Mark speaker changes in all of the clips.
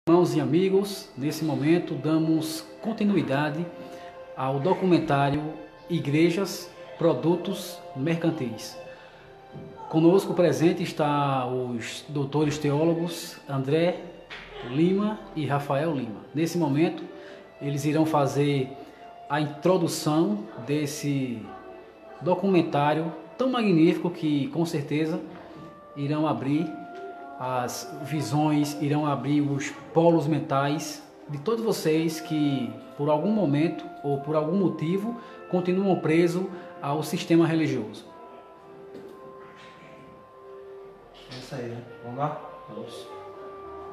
Speaker 1: Irmãos e amigos, nesse momento damos continuidade ao documentário Igrejas, Produtos Mercantis. Conosco presente está os doutores teólogos André Lima e Rafael Lima. Nesse momento, eles irão fazer a introdução desse documentário tão magnífico que, com certeza, irão abrir as visões, irão abrir os polos mentais de todos vocês que, por algum momento ou por algum motivo, continuam presos ao sistema religioso.
Speaker 2: É isso aí, né? Vamos lá? Vamos.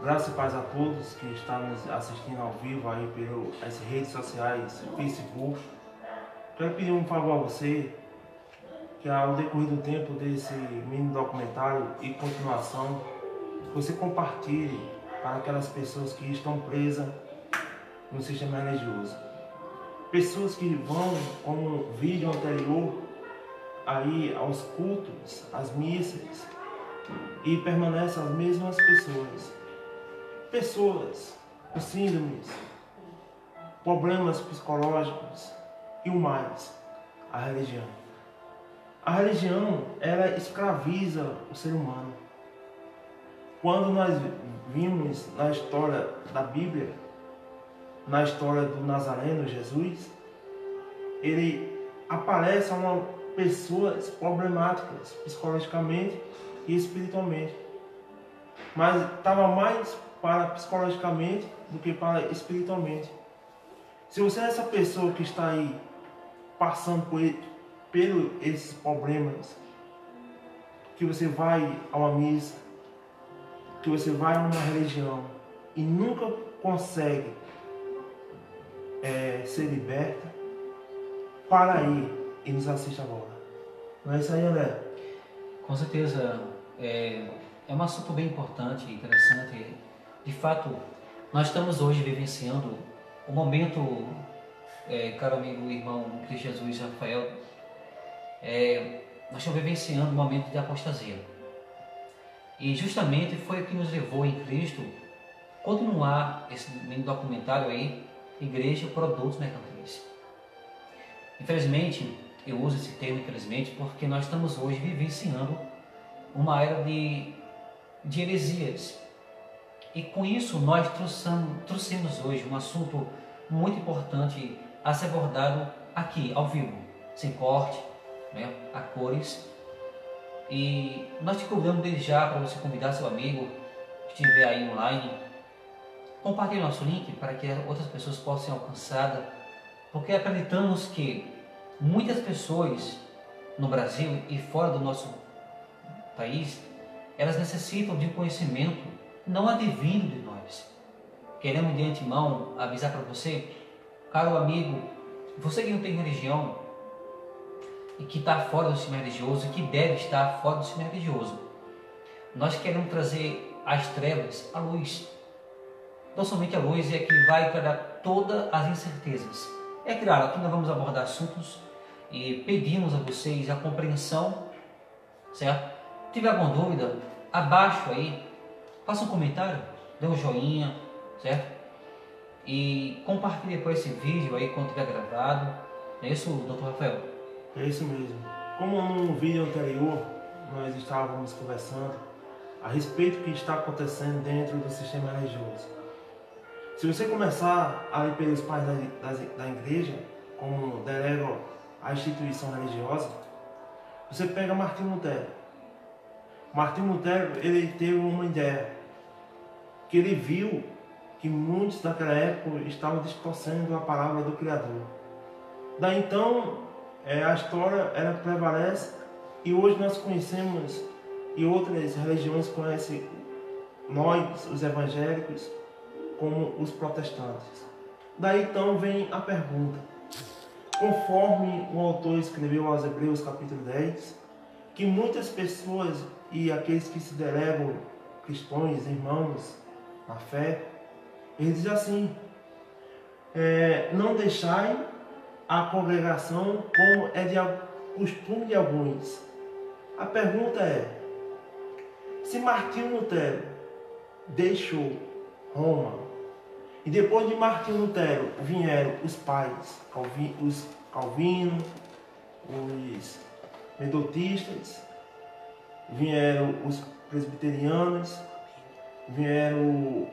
Speaker 2: Graças e paz a todos que estão nos assistindo ao vivo aí pelas redes sociais, Facebook. Quero pedir um favor a você, que ao decorrer do tempo desse mini documentário e continuação, você compartilhe para aquelas pessoas que estão presas no sistema religioso. Pessoas que vão, como o vídeo anterior, aí aos cultos, às missas, e permanecem as mesmas pessoas. Pessoas com síndromes, problemas psicológicos e o mais, a religião. A religião, ela escraviza o ser humano. Quando nós vimos na história da Bíblia, na história do Nazareno, Jesus, ele aparece a uma pessoas problemáticas psicologicamente e espiritualmente. Mas estava mais para psicologicamente do que para espiritualmente. Se você é essa pessoa que está aí passando por esses problemas, que você vai a uma missa, que você vai a uma religião e nunca consegue ser liberta, para aí e nos assiste agora. Não é isso aí, André?
Speaker 3: Com certeza, é um assunto bem importante e interessante. De fato, nós estamos hoje vivenciando um momento, caro amigo e irmão Cristo Jesus Rafael, nós estamos vivenciando um momento de apostasia. E justamente foi o que nos levou em Cristo continuar esse mini documentário aí, Igreja, Produtos Mercantis. Infelizmente, eu uso esse termo infelizmente porque nós estamos hoje vivenciando uma era de heresias. E com isso nós trouxemos hoje um assunto muito importante a ser abordado aqui, ao vivo, sem corte, né, a cores. E nós te convidamos desde já para você convidar seu amigo que estiver aí online. Compartilhe nosso link para que outras pessoas possam ser alcançadas, porque acreditamos que muitas pessoas no Brasil e fora do nosso país, elas necessitam de um conhecimento não advindo de nós. Queremos de antemão avisar para você, caro amigo, você que não tem religião e que está fora do sistema religioso e que deve estar fora do sistema religioso, nós queremos trazer as trevas à luz. Não somente a luz é que vai tirar todas as incertezas. É claro, aqui nós vamos abordar assuntos e pedimos a vocês a compreensão, certo? Se tiver alguma dúvida, abaixo aí, faça um comentário, dê um joinha, certo? E compartilhe depois esse vídeo aí quando tiver gravado. É isso, doutor Rafael?
Speaker 2: É isso mesmo. Como no vídeo anterior nós estávamos conversando a respeito do que está acontecendo dentro do sistema religioso. Se você começar a ler pelos pais da igreja, como delegam a instituição religiosa, você pega Martinho Lutero. Martinho Lutero, ele teve uma ideia, que ele viu que muitos daquela época estavam distorcendo a palavra do Criador. Daí então, a história ela prevalece e hoje nós conhecemos e outras religiões conhecem nós, os evangélicos, como os protestantes. Daí então vem a pergunta, conforme o autor escreveu aos Hebreus capítulo 10, que muitas pessoas e aqueles que se delegam cristãos, irmãos na fé, eles dizem assim, não deixai a congregação como é de costume de alguns. A pergunta é, se Martinho Lutero deixou Roma. E depois de Martinho Lutero vieram os pais, os Calvino, os metodistas, vieram os presbiterianos, vieram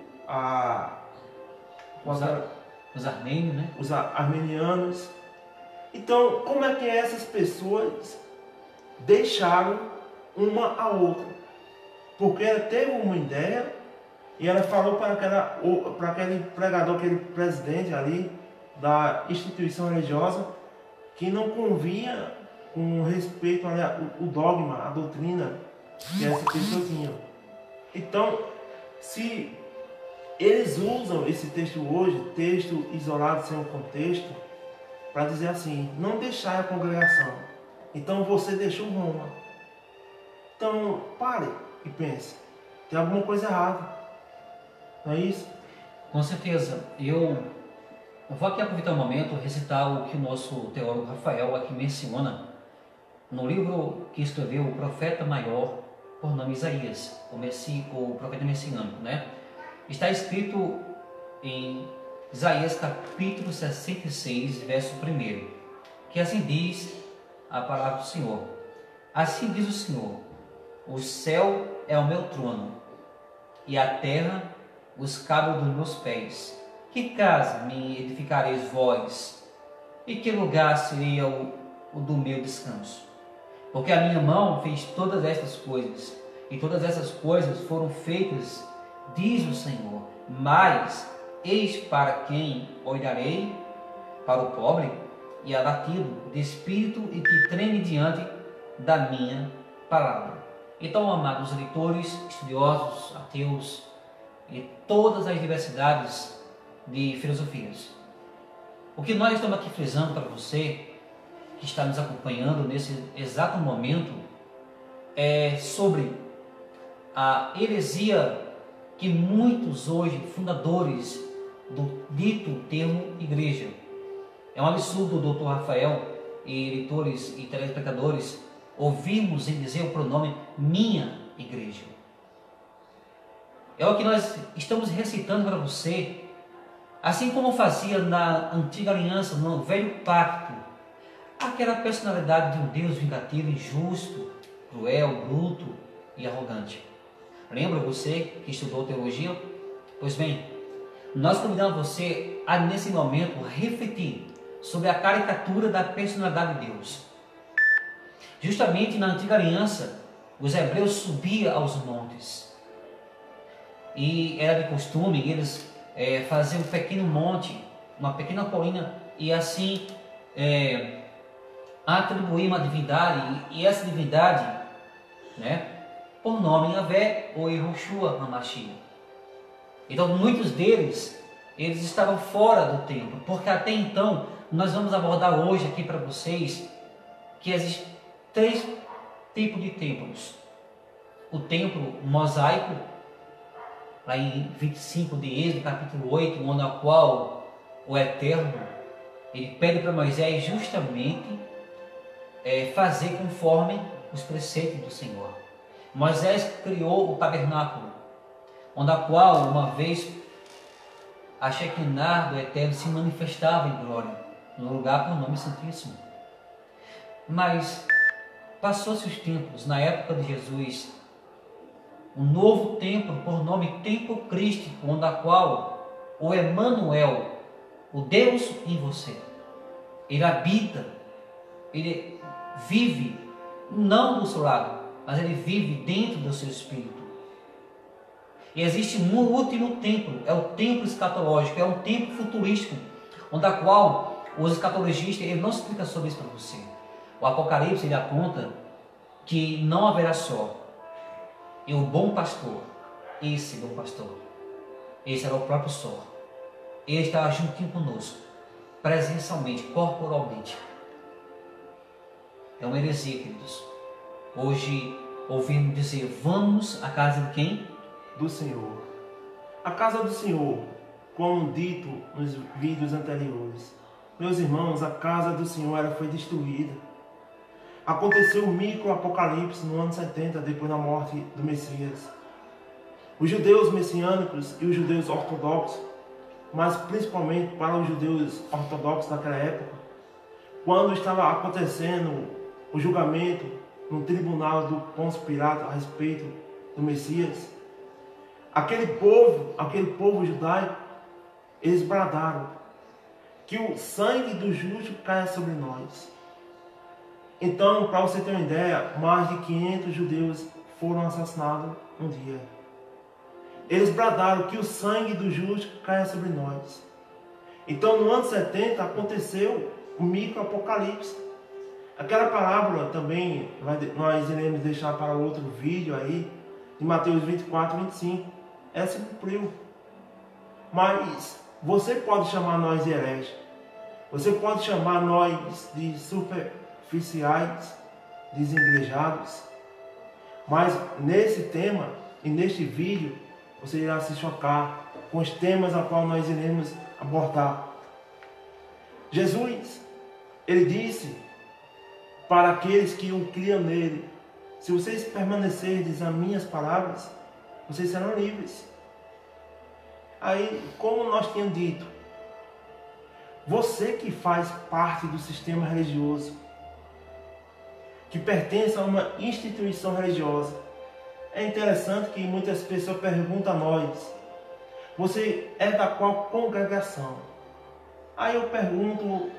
Speaker 3: os armênios, né?
Speaker 2: Os armenianos. Então, como é que essas pessoas deixaram uma a outra? Porque ela teve uma ideia e ela falou para aquele pregador, aquele presidente ali da instituição religiosa, que não convinha com respeito ao dogma, a doutrina que essa pessoa tinha. Então, se eles usam esse texto hoje, texto isolado sem um contexto, para dizer assim, não deixar a congregação. Então você deixou Roma. Então pare e pense, tem alguma coisa errada. Não é isso?
Speaker 3: Com certeza. Eu vou aqui aproveitar um momento e recitar o que o nosso teólogo Rafael aqui menciona no livro que escreveu o profeta maior, por nome Isaías, o profeta messiânico, né? Está escrito em Isaías capítulo 66, verso 1, que assim diz a palavra do Senhor. Assim diz o Senhor: o céu é o meu trono, e a terra os cabos dos meus pés. Que casa me edificareis vós? E que lugar seria o do meu descanso? Porque a minha mão fez todas estas coisas, e todas essas coisas foram feitas, diz o Senhor. Mas eis para quem olharei, para o pobre e abatido de espírito e que treme diante da minha palavra. Então, amados leitores, estudiosos, ateus e todas as diversidades de filosofias, o que nós estamos aqui frisando para você que está nos acompanhando nesse exato momento é sobre a heresia que muitos hoje fundadores do dito termo igreja. É um absurdo o doutor Rafael e leitores e telespectadores ouvirmos em dizer o pronome minha igreja. É o que nós estamos recitando para você, assim como fazia na antiga aliança, no velho pacto, aquela personalidade de um Deus vingativo, injusto, cruel, bruto e arrogante. Lembra você que estudou teologia? Pois bem, nós convidamos você a nesse momento refletir sobre a caricatura da personalidade de Deus. Justamente na antiga aliança, os hebreus subiam aos montes e era de costume eles faziam um pequeno monte, uma pequena colina, e assim atribuir uma divindade, e essa divindade, né, por nome Yahvé ou Yehoshua HaMashiach. Então muitos deles, eles estavam fora do templo, porque até então, nós vamos abordar hoje aqui para vocês que existem 3 tipos de templos. O templo mosaico, lá em 25 de Êxodo, capítulo 8, onde a qual o Eterno ele pede para Moisés justamente fazer conforme os preceitos do Senhor. Moisés criou o tabernáculo, onde a qual uma vez a Shekinah do Eterno se manifestava em glória, no lugar por nome santíssimo. Mas passou-se os tempos, na época de Jesus, um novo templo por nome Templo Crístico, onde a qual o Emmanuel, o Deus em você, ele habita, ele vive, não do seu lado, mas ele vive dentro do seu espírito. E existe um último templo, é o templo escatológico, é um templo futurístico, onde a qual os escatologistas, ele não explica sobre isso para você. O Apocalipse, ele aponta que não haverá só. E o bom pastor, esse bom pastor, esse era o próprio sol. Ele estava juntinho conosco, presencialmente, corporalmente. É uma heresia, queridos. Hoje ouvimos dizer, vamos à casa de quem?
Speaker 2: Do Senhor. A casa do Senhor, como dito nos vídeos anteriores. Meus irmãos, a casa do Senhor ela foi destruída. Aconteceu o micro-apocalipse no ano 70, depois da morte do Messias. os judeus messiânicos e os judeus ortodoxos, mas principalmente para os judeus ortodoxos daquela época, quando estava acontecendo o julgamento no tribunal do Pôncio Pilatos a respeito do Messias, aquele povo judaico, eles bradaram que o sangue do justo caia sobre nós. Então, para você ter uma ideia, mais de 500 judeus foram assassinados um dia. Eles bradaram que o sangue do justo caia sobre nós. Então, no ano 70, aconteceu o micro-apocalipse. Aquela parábola também, nós iremos deixar para outro vídeo aí, de Mateus 24 e 25. Ela se cumpriu. Mas você pode chamar nós de hereges. Você pode chamar nós de superficiais, desigrejados. Mas nesse tema e neste vídeo, você irá se chocar com os temas a qual nós iremos abordar. Jesus, ele disse para aqueles que o criam nele: se vocês permanecerem nas minhas palavras, vocês serão livres. Aí, como nós tínhamos dito, você que faz parte do sistema religioso, que pertence a uma instituição religiosa, é interessante que muitas pessoas perguntam a nós: você é da qual congregação? Aí eu pergunto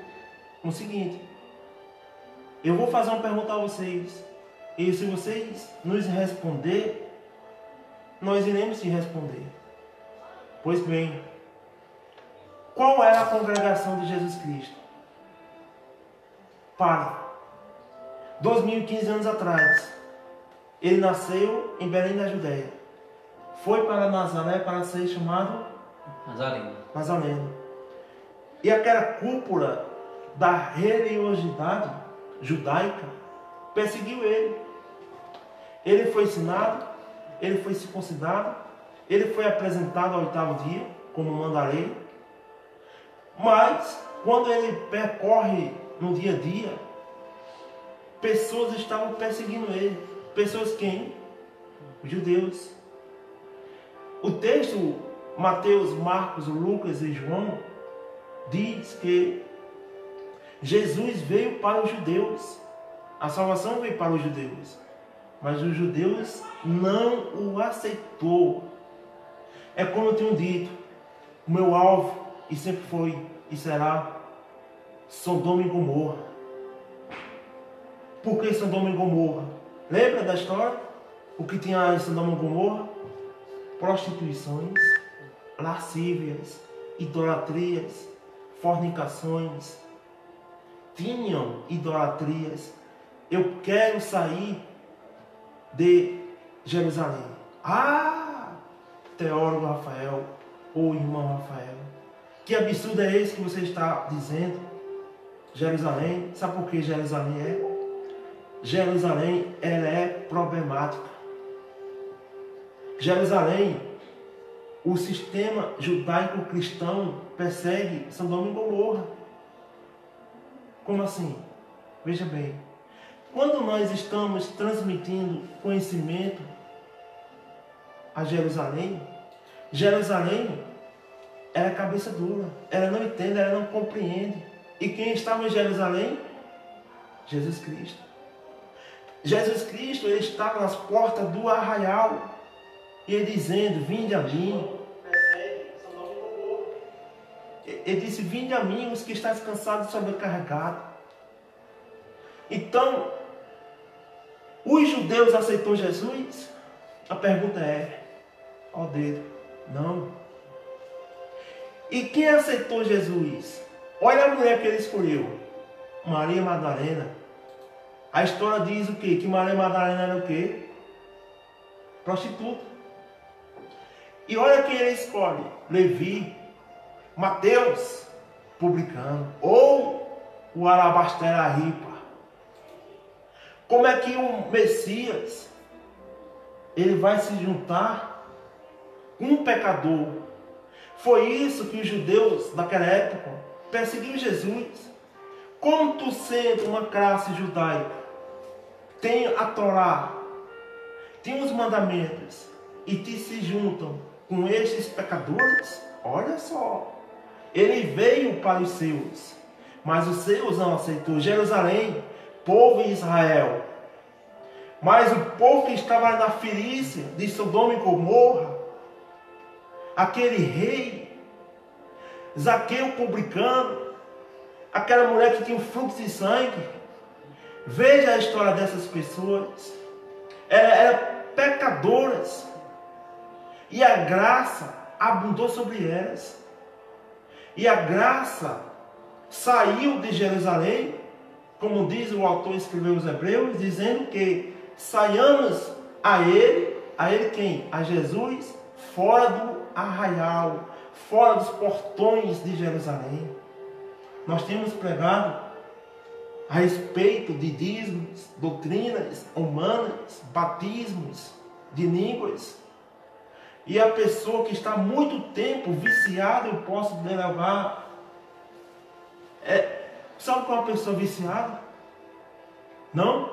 Speaker 2: o seguinte: eu vou fazer uma pergunta a vocês, e se vocês nos responder, nós iremos te responder. Pois bem, qual era a congregação de Jesus Cristo? Para 2015 anos atrás, ele nasceu em Belém da Judéia. Foi para Nazaré para ser chamado Nazareno. E aquela cúpula da religiosidade judaica perseguiu ele. Ele foi ensinado, ele foi circuncidado, ele foi apresentado ao 8º dia, como manda a lei. Mas, quando ele percorre no dia a dia, pessoas estavam perseguindo ele. Pessoas quem? Os judeus. O texto, Mateus, Marcos, Lucas e João, diz que Jesus veio para os judeus. A salvação veio para os judeus. Mas os judeus não o aceitou. É como eu tenho dito, o meu alvo, e sempre foi e será, Sodoma e Gomorra. Por que Sodoma e Gomorra? Lembra da história? O que tinha em Sodoma e Gomorra? Prostituições, lascívias, idolatrias, fornicações. Tinham idolatrias. Eu quero sair de Jerusalém. Teólogo Rafael, ou irmão Rafael, que absurdo é esse que você está dizendo? Jerusalém, sabe por que Jerusalém é? Jerusalém, ela é problemática. Jerusalém, o sistema judaico-cristão persegue Sodoma e Gomorra. Como assim? Veja bem, quando nós estamos transmitindo conhecimento a Jerusalém, Jerusalém era cabeça dura, ela não entende, ela não compreende. E quem estava em Jerusalém? Jesus Cristo. Jesus Cristo, ele estava nas portas do arraial, e ele dizendo: vinde a mim. Ele disse: vinde a mim, os que estáis cansados e sobrecarregados. Então, os judeus aceitou Jesus? A pergunta é: ó dedo, não. E quem aceitou Jesus? Olha a mulher que ele escolheu, Maria Madalena. A história diz o quê? Que Maria Madalena era o quê? Prostituta. E olha quem ele escolhe: Levi, Mateus, publicano, ou o alabastera ripa. Como é que o Messias, ele vai se juntar com um pecador? Foi isso que os judeus daquela época perseguiam Jesus. Como tu, sendo uma classe judaica, tem a Torá, tem os mandamentos, e te se juntam com estes pecadores? Olha só, ele veio para os seus, mas os seus não aceitou. Jerusalém, povo de Israel. Mas o povo que estava na Fenícia de Sodoma e Gomorra, aquele rei, Zaqueu publicano, aquela mulher que tinha um fluxo de sangue, veja a história dessas pessoas. Eram pecadoras, e a graça abundou sobre elas. E a graça saiu de Jerusalém, como diz o autor, escreveu os Hebreus, dizendo que saiamos a ele quem? A Jesus, fora do arraial, fora dos portões de Jerusalém. Nós temos pregado a respeito de dízimos, doutrinas humanas, batismos de línguas. E a pessoa que está há muito tempo viciada, eu posso levar. Sabe qual é uma pessoa viciada? Não?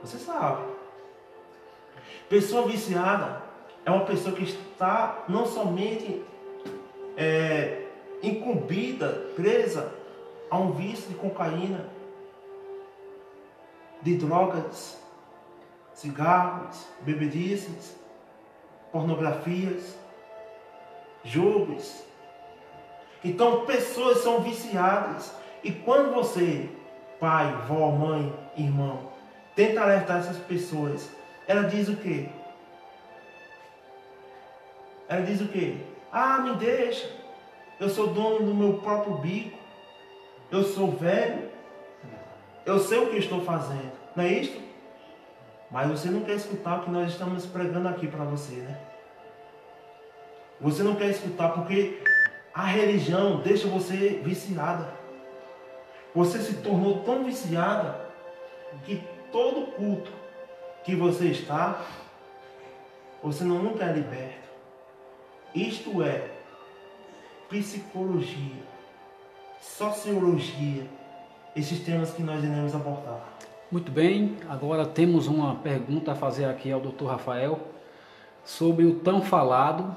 Speaker 2: Você sabe. Pessoa viciada é uma pessoa que está não somente incumbida, presa a um vício de cocaína, de drogas, cigarros, bebedices, pornografias, jogos. Então pessoas são viciadas. E quando você, pai, vó, mãe, irmão, tenta alertar essas pessoas, ela diz o quê? Ela diz o quê? Ah, me deixa. Eu sou dono do meu próprio bico. Eu sou velho. Eu sei o que estou fazendo. Não é isso? Mas você não quer escutar o que nós estamos pregando aqui para você, né? Você não quer escutar porque a religião deixa você viciada. Você se tornou tão viciada que todo culto que você está, você nunca é liberto. Isto é psicologia, sociologia, esses temas que nós iremos abordar.
Speaker 1: Muito bem, agora temos uma pergunta a fazer aqui ao Dr. Rafael sobre o tão falado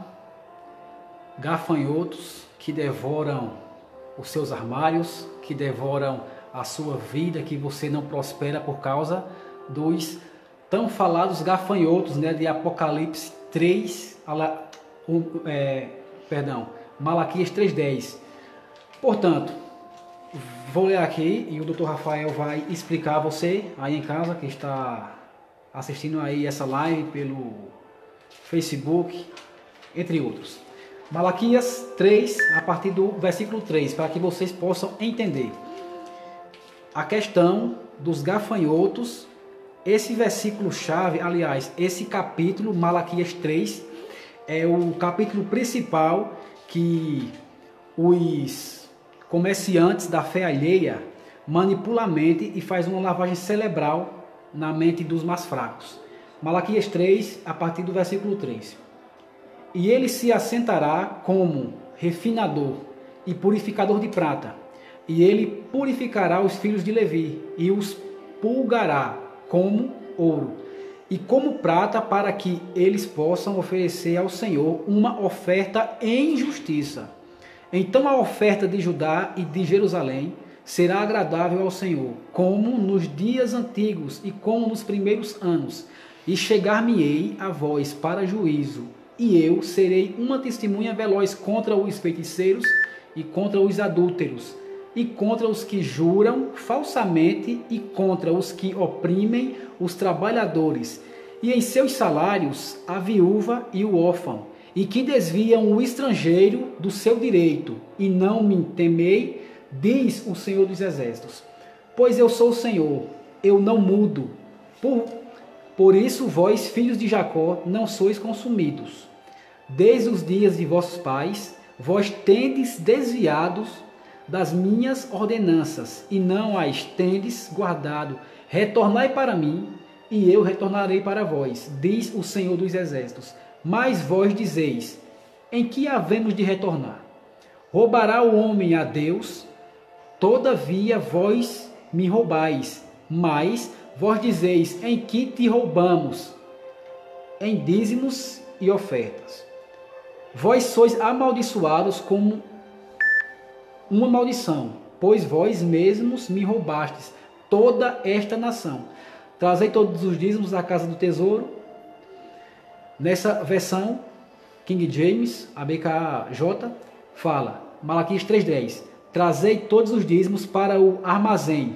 Speaker 1: gafanhotos que devoram os seus armários, que devoram a sua vida, que você não prospera por causa dos tão falados gafanhotos, né, de Apocalipse 3, Malaquias 3:10. Portanto, vou ler aqui e o Dr. Rafael vai explicar a você aí em casa que está assistindo aí essa live pelo Facebook, entre outros. Malaquias 3, a partir do versículo 3, para que vocês possam entender a questão dos gafanhotos. Esse versículo chave, aliás, esse capítulo, Malaquias 3, é o capítulo principal que os comerciantes da fé alheia manipulam a mente e faz uma lavagem cerebral na mente dos mais fracos. Malaquias 3, a partir do versículo 3. E ele se assentará como refinador e purificador de prata, e ele purificará os filhos de Levi, e os pulgará como ouro, e como prata, para que eles possam oferecer ao Senhor uma oferta em justiça. Então a oferta de Judá e de Jerusalém será agradável ao Senhor, como nos dias antigos e como nos primeiros anos, e chegar-me-ei a vós para juízo, e eu serei uma testemunha veloz contra os feiticeiros e contra os adúlteros, e contra os que juram falsamente, e contra os que oprimem os trabalhadores, e em seus salários a viúva e o órfão, e que desviam o estrangeiro do seu direito, e não me temei, diz o Senhor dos Exércitos. Pois eu sou o Senhor, eu não mudo. Por isso vós, filhos de Jacó, não sois consumidos. Desde os dias de vossos pais, vós tendes desviados das minhas ordenanças, e não as tendes guardado. Retornai para mim, e eu retornarei para vós, diz o Senhor dos Exércitos. Mas vós dizeis, em que havemos de retornar? Roubará o homem a Deus? Todavia vós me roubais. Mas vós dizeis, em que te roubamos? Em dízimos e ofertas. Vós sois amaldiçoados como uma maldição, pois vós mesmos me roubastes toda esta nação. Trazei todos os dízimos à casa do tesouro. Nessa versão, King James, ABKJ, fala, Malaquias 3,10, trazei todos os dízimos para o armazém,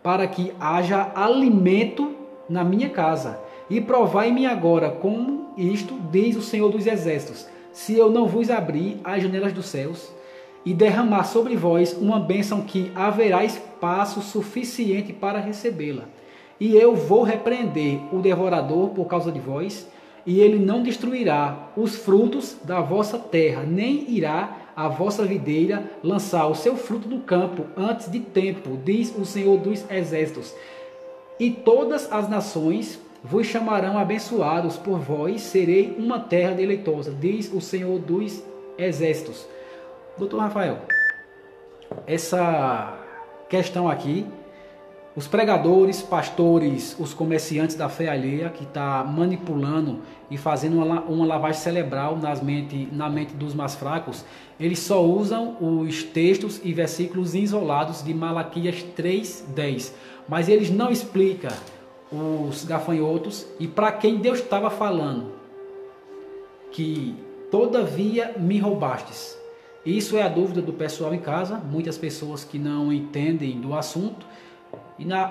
Speaker 1: para que haja alimento na minha casa. E provai-me agora como isto, diz o Senhor dos Exércitos, se eu não vos abrir as janelas dos céus e derramar sobre vós uma bênção que haverá espaço suficiente para recebê-la. E eu vou repreender o devorador por causa de vós, e ele não destruirá os frutos da vossa terra, nem irá a vossa videira lançar o seu fruto no campo antes de tempo, diz o Senhor dos Exércitos. E todas as nações vos chamarão abençoados, por vós serei uma terra deleitosa, diz o Senhor dos Exércitos. Doutor Rafael, essa questão aqui, os pregadores, pastores, os comerciantes da fé alheia que está manipulando e fazendo uma lavagem cerebral na mente dos mais fracos, eles só usam os textos e versículos isolados de Malaquias 3:10, mas eles não explicam os gafanhotos e para quem Deus estava falando, que todavia me roubastes. Isso é a dúvida do pessoal em casa, muitas pessoas que não entendem do assunto.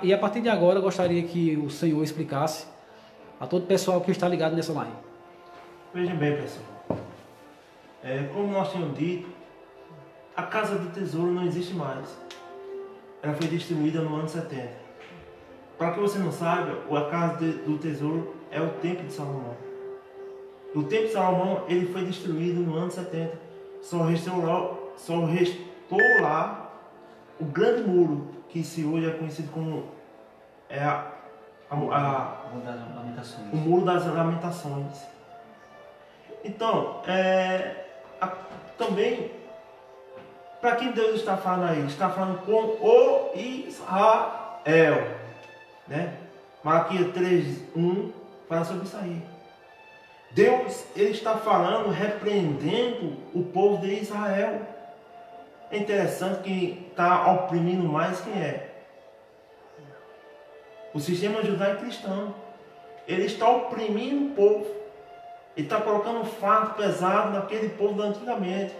Speaker 1: E a partir de agora eu gostaria que o Senhor explicasse a todo o pessoal que está ligado nessa live.
Speaker 2: Vejam bem, pessoal. Como nós tínhamos dito, a casa do tesouro não existe mais. Ela foi destruída no ano 70. Para que você não saiba, a casa do tesouro é o templo de Salomão. O templo de Salomão ele foi destruído no ano 70. Só restou lá o grande muro, que se hoje é conhecido como o Muro das Lamentações. Então, também, para quem Deus está falando aí? Está falando com o Israel, né? Malaquias 3:1 fala sobre isso aí. Deus ele está falando, repreendendo o povo de Israel. É interessante que está oprimindo mais quem é? O sistema judaico-cristão. Ele está oprimindo o povo. Ele está colocando um fardo pesado naquele povo de antigamente.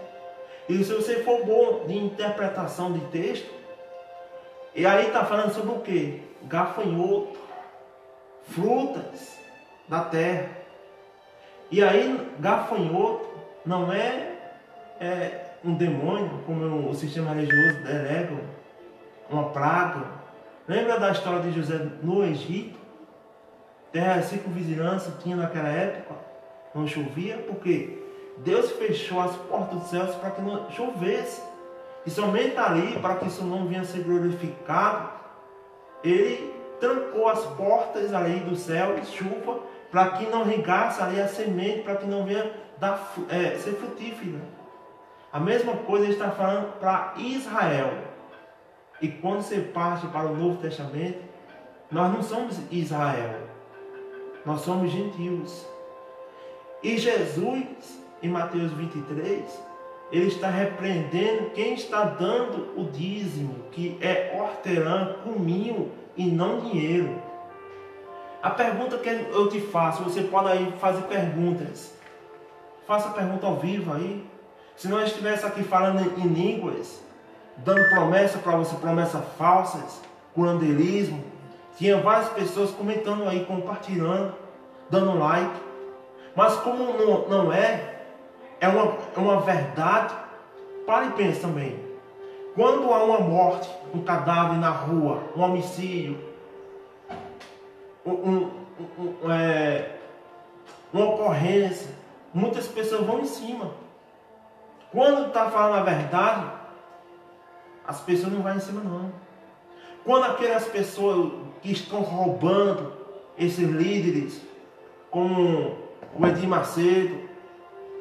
Speaker 2: E se você for bom de interpretação de texto, e aí está falando sobre o que? Gafanhoto, frutas da terra. E aí gafanhoto não é um demônio, como o sistema religioso delega, uma praga. Lembra da história de José no Egito? Terra de circunvizinhança tinha naquela época, não chovia, porque Deus fechou as portas dos céus para que não chovesse. E somente ali, para que isso não venha a ser glorificado, Ele trancou as portas ali do céu de chuva, para que não regasse ali a semente, para que não venha ser frutífera. A mesma coisa ele está falando para Israel. E quando você parte para o Novo Testamento, nós não somos Israel, nós somos gentios. E Jesus, em Mateus 23, ele está repreendendo quem está dando o dízimo, que é hortelã, cominho e não dinheiro. A pergunta que eu te faço, você pode aí fazer perguntas. Faça a pergunta ao vivo aí. Se nós estivéssemos aqui falando em línguas, dando promessa para você, promessas falsas, curanderismo, tinha várias pessoas comentando aí, compartilhando, dando like. Mas como não é uma verdade, pare e pense também. Quando há uma morte, um cadáver na rua, um homicídio, uma ocorrência, muitas pessoas vão em cima. Quando está falando a verdade, as pessoas não vão em cima não. Quando aquelas pessoas que estão roubando esses líderes, como o Edir Macedo,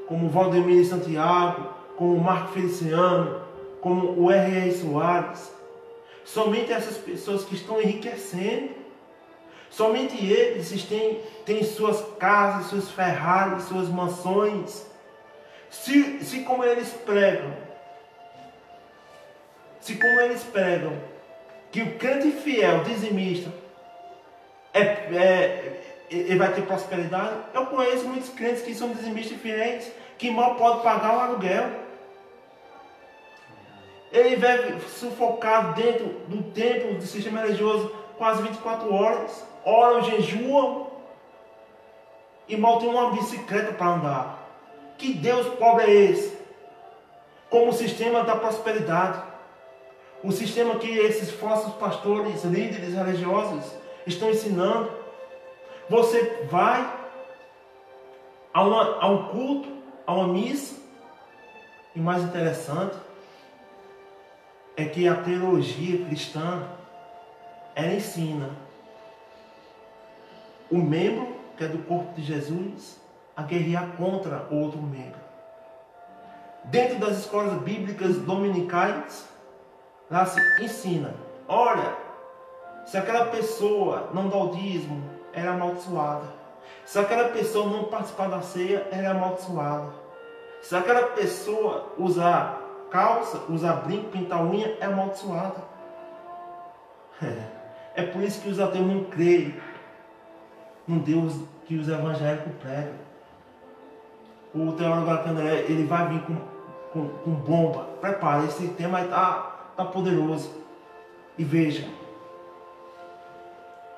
Speaker 2: como o Valdemir Santiago, como o Marco Feliciano, como o R.R. Soares, somente essas pessoas que estão enriquecendo, Somente eles têm suas casas, suas Ferraris, suas mansões. Se como eles pregam, que o crente fiel, dizimista, ele vai ter prosperidade. Eu conheço muitos crentes que são dizimistas e fiéis, que mal podem pagar um aluguel. Ele vive sufocado dentro do templo, do sistema religioso, quase 24 horas. Oram, jejuam e mal tem uma bicicleta para andar. Que Deus pobre é esse? Como o sistema da prosperidade. O sistema que esses falsos pastores, líderes religiosos estão ensinando. Você vai a um culto, a uma missa, e o mais interessante é que a teologia cristã, ela ensina o membro, que é do corpo de Jesus, a guerrear contra o outro membro. Dentro das escolas bíblicas dominicais, lá se ensina, olha, se aquela pessoa não dá o dízimo, ela é amaldiçoada. Se aquela pessoa não participar da ceia, ela é amaldiçoada. Se aquela pessoa usar calça, usar brinco, pintar unha, é amaldiçoada. É por isso que os ateus não creem no Deus que os evangélicos pregam. O teólogo André, ele vai vir com bomba. Prepare, esse tema tá poderoso. E veja,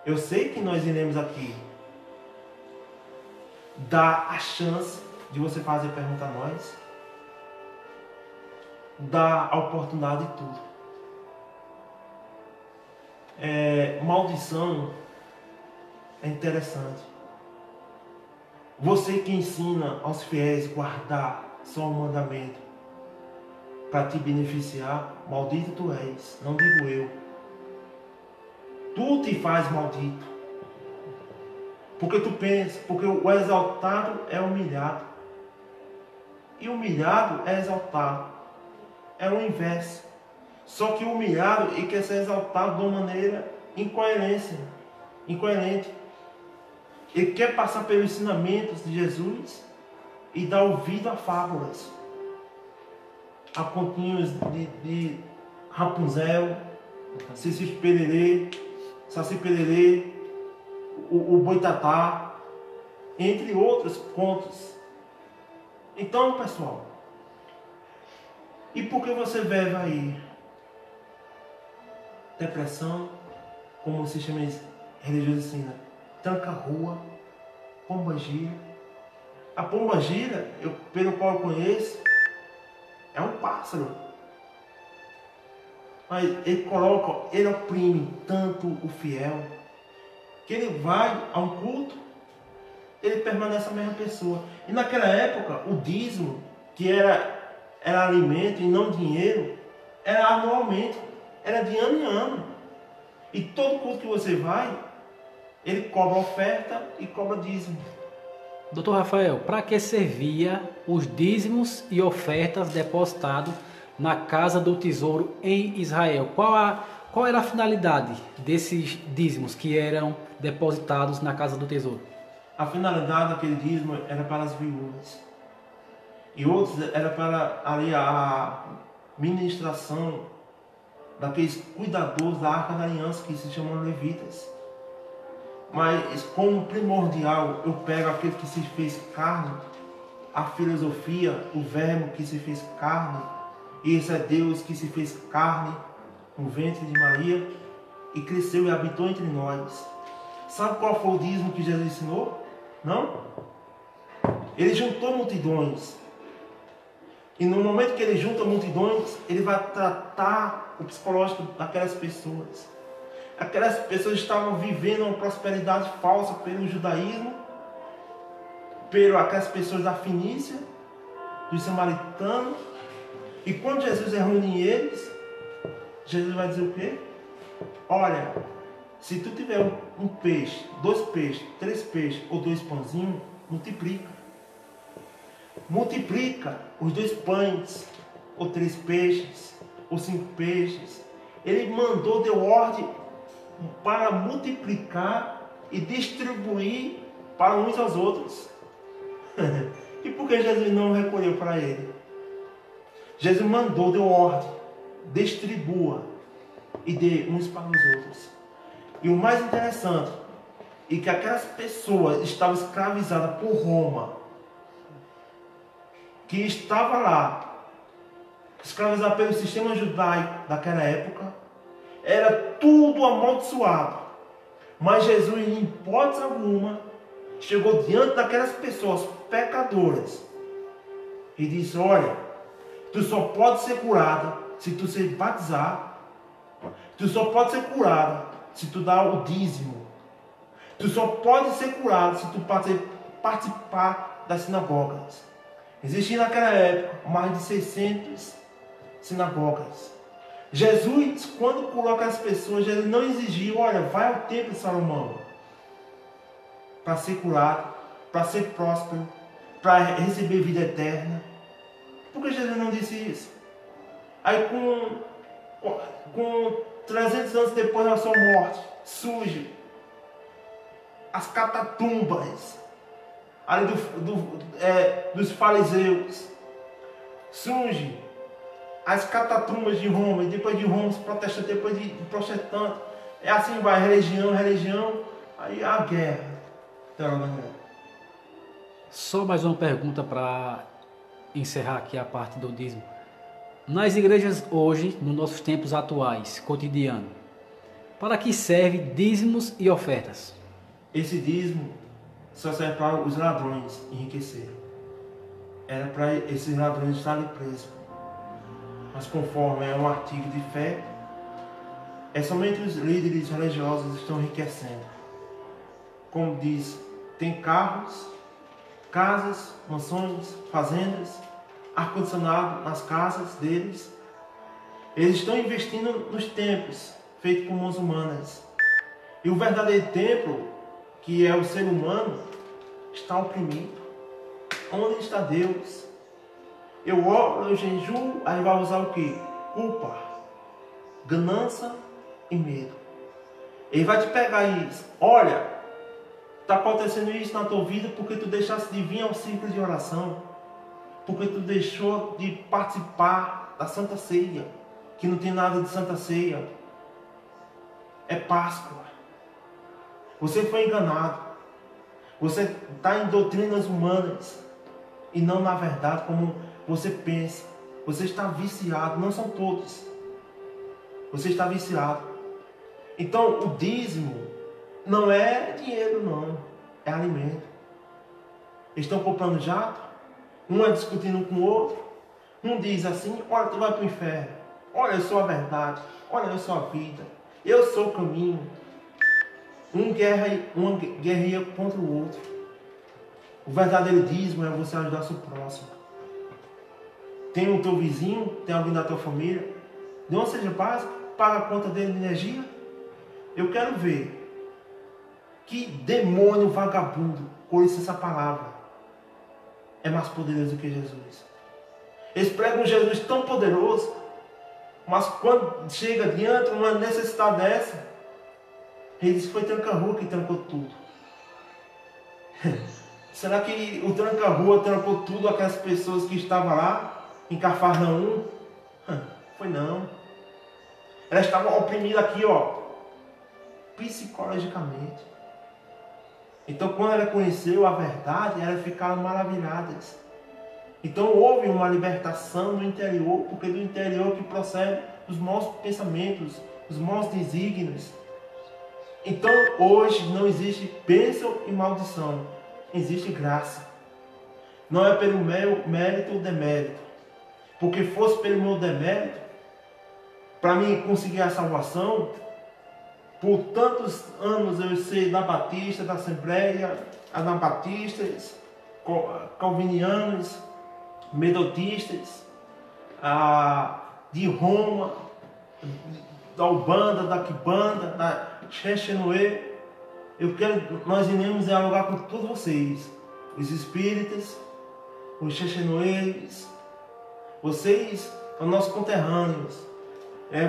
Speaker 2: eu sei que nós iremos aqui dar a chance de você fazer pergunta a nós, dar a oportunidade de tudo. Maldição é interessante. Você que ensina aos fiéis guardar só um mandamento para te beneficiar, maldito tu és, não digo eu. Tu te faz maldito. Porque tu pensa, porque o exaltado é humilhado. E o humilhado é exaltado. É o inverso. Só que o humilhado ele quer ser exaltado de uma maneira incoerente. Ele quer passar pelos ensinamentos de Jesus e dar ouvido a fábulas, a continhos de Rapunzel, Saci Pererê, o Boitatá, entre outros contos. Então, pessoal, e por que você vive aí depressão, como o sistema religioso ensina, tranca-rua, pomba-gira? A pomba-gira, pelo qual eu conheço, é um pássaro. Mas ele oprime tanto o fiel, que ele vai a um culto, ele permanece a mesma pessoa. E naquela época, o dízimo, que era alimento e não dinheiro, era anualmente, era de ano em ano. E todo culto que você vai, ele cobra oferta e cobra dízimo.
Speaker 1: Doutor Rafael, para que servia os dízimos e ofertas depositados na casa do tesouro em Israel? Qual era a finalidade desses dízimos que eram depositados na casa do tesouro?
Speaker 2: A finalidade daquele dízimo era para as viúvas. E outros era para ali a ministração daqueles cuidadores da Arca da Aliança, que se chamam levitas. Mas como primordial, eu pego aquele que se fez carne, a filosofia, o verbo que se fez carne, e esse é Deus que se fez carne no ventre de Maria e cresceu e habitou entre nós. Sabe qual foi o dízimo que Jesus ensinou? Não? Ele juntou multidões. E no momento que ele junta multidões, ele vai tratar o psicológico daquelas pessoas. Aquelas pessoas estavam vivendo uma prosperidade falsa pelo judaísmo, aquelas pessoas da Fenícia, dos samaritanos. E quando Jesus reúne eles, Jesus vai dizer o quê? Olha, se tu tiver um peixe, 2 peixes, 3 peixes ou 2 pãozinhos, multiplica. Multiplica os 2 pães, ou 3 peixes, ou 5 peixes. Ele deu ordem para multiplicar e distribuir para uns aos outros. E por que Jesus não recolheu para ele? Jesus mandou, deu ordem, distribua e dê uns para os outros. E o mais interessante é que aquelas pessoas estavam escravizadas por Roma, que estava lá, escravizada pelo sistema judaico daquela época, era tudo amaldiçoado. Mas Jesus, em hipótese alguma, chegou diante daquelas pessoas pecadoras e disse: olha, tu só pode ser curada se tu se batizar, tu só pode ser curada se tu dar o dízimo, tu só pode ser curado se tu participar das sinagogas. Existiam naquela época mais de 600 sinagogas. Jesus, quando curou aquelas pessoas, Jesus não exigiu: olha, vai ao templo de Salomão para ser curado, para ser próspero, para receber vida eterna. Por que Jesus não disse isso? Aí com 300 anos depois da sua morte, surge as catatumbas ali dos fariseus, surge as catatumbas de Roma, e depois de Roma os protestantes, depois de protestantes, é assim vai, religião, aí a guerra.
Speaker 1: Só mais uma pergunta para encerrar aqui a parte do dízimo. Nas igrejas hoje, nos nossos tempos atuais, cotidiano, para que serve dízimos e ofertas?
Speaker 2: Esse dízimo só serve para os ladrões enriquecerem. Era para esses ladrões estarem presos. Mas conforme é um artigo de fé, é somente os líderes religiosos que estão enriquecendo. Como diz, tem carros, casas, mansões, fazendas, ar-condicionado nas casas deles. Eles estão investindo nos templos feitos por mãos humanas. E o verdadeiro templo, que é o ser humano, está oprimido. Onde está Deus? Eu oro, eu jejuo, aí vai usar o quê? Culpa, ganância e medo. Ele vai te pegar isso. Olha, está acontecendo isso na tua vida porque tu deixaste de vir ao ciclo de oração, porque tu deixou de participar da Santa Ceia, que não tem nada de Santa Ceia. É Páscoa. Você foi enganado. Você está em doutrinas humanas e não na verdade como você pensa. Você está viciado. Não são todos. Você está viciado. Então o dízimo não é dinheiro, não. É alimento. Eles estão comprando jato. Um é discutindo com o outro. Um diz assim: olha, tu vai para o inferno. Olha, eu sou a verdade. Olha, eu sou a vida. Eu sou o caminho. Uma guerreia contra o outro. O verdadeiro dízimo é você ajudar o seu próximo. Tem o teu vizinho, tem alguém da tua família, de onde seja básico, paga a conta dele de energia. Eu quero ver que demônio vagabundo, com essa palavra, é mais poderoso do que Jesus. Eles pregam um Jesus tão poderoso, mas quando chega diante de uma necessidade dessa, ele disse que foi tranca-rua que trancou tudo. Será que o tranca-rua trancou tudo aquelas pessoas que estavam lá em Cafarnaum? Foi não. Elas estavam oprimidas aqui, ó, psicologicamente. Então quando ela conheceu a verdade, elas ficaram maravilhadas. Então houve uma libertação no interior, porque do interior que procede os maus pensamentos, os maus desígnios. Então hoje não existe bênção e maldição, existe graça. Não é pelo meu mérito ou demérito, porque fosse pelo meu demérito, para mim conseguir a salvação, por tantos anos eu sei da Batista, da Assembleia, anabatistas, calvinianos, metodistas, de Roma, da Ubanda, da Quibanda, da Xexenoê. Eu quero, nós iremos dialogar com todos vocês, os espíritas, os Xexenoês. Vocês são nossos conterrâneos.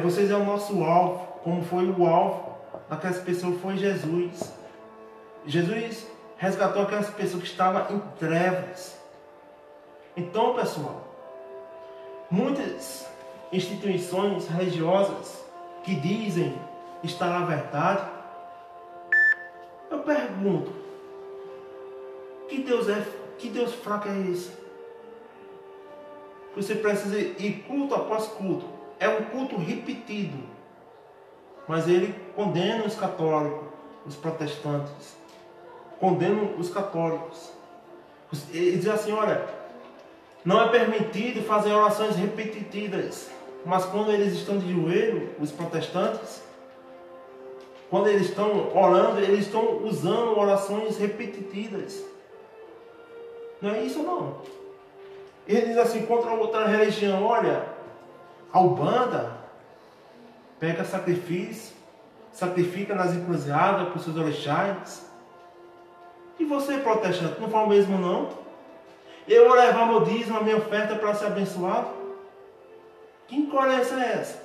Speaker 2: Vocês é o nosso alvo, como foi o alvo daquelas pessoas, foi Jesus. Jesus resgatou aquelas pessoas que estavam em trevas. Então, pessoal, muitas instituições religiosas que dizem estar na verdade, eu pergunto, que Deus fraco é esse? Você precisa ir culto após culto. É um culto repetido. Mas ele condena os católicos, os protestantes. Condena os católicos. Ele diz assim, olha, não é permitido fazer orações repetitivas. Mas quando eles estão de joelho, os protestantes, quando eles estão orando, eles estão usando orações repetitivas. Não é isso não. Ele diz assim, contra outra religião, olha, a Umbanda pega sacrifício, sacrifica nas encruzilhadas para os seus orixás. E você, protestante, não fala o mesmo não? Eu vou levar meu dízimo, a minha oferta para ser abençoado? Que incoerência é essa?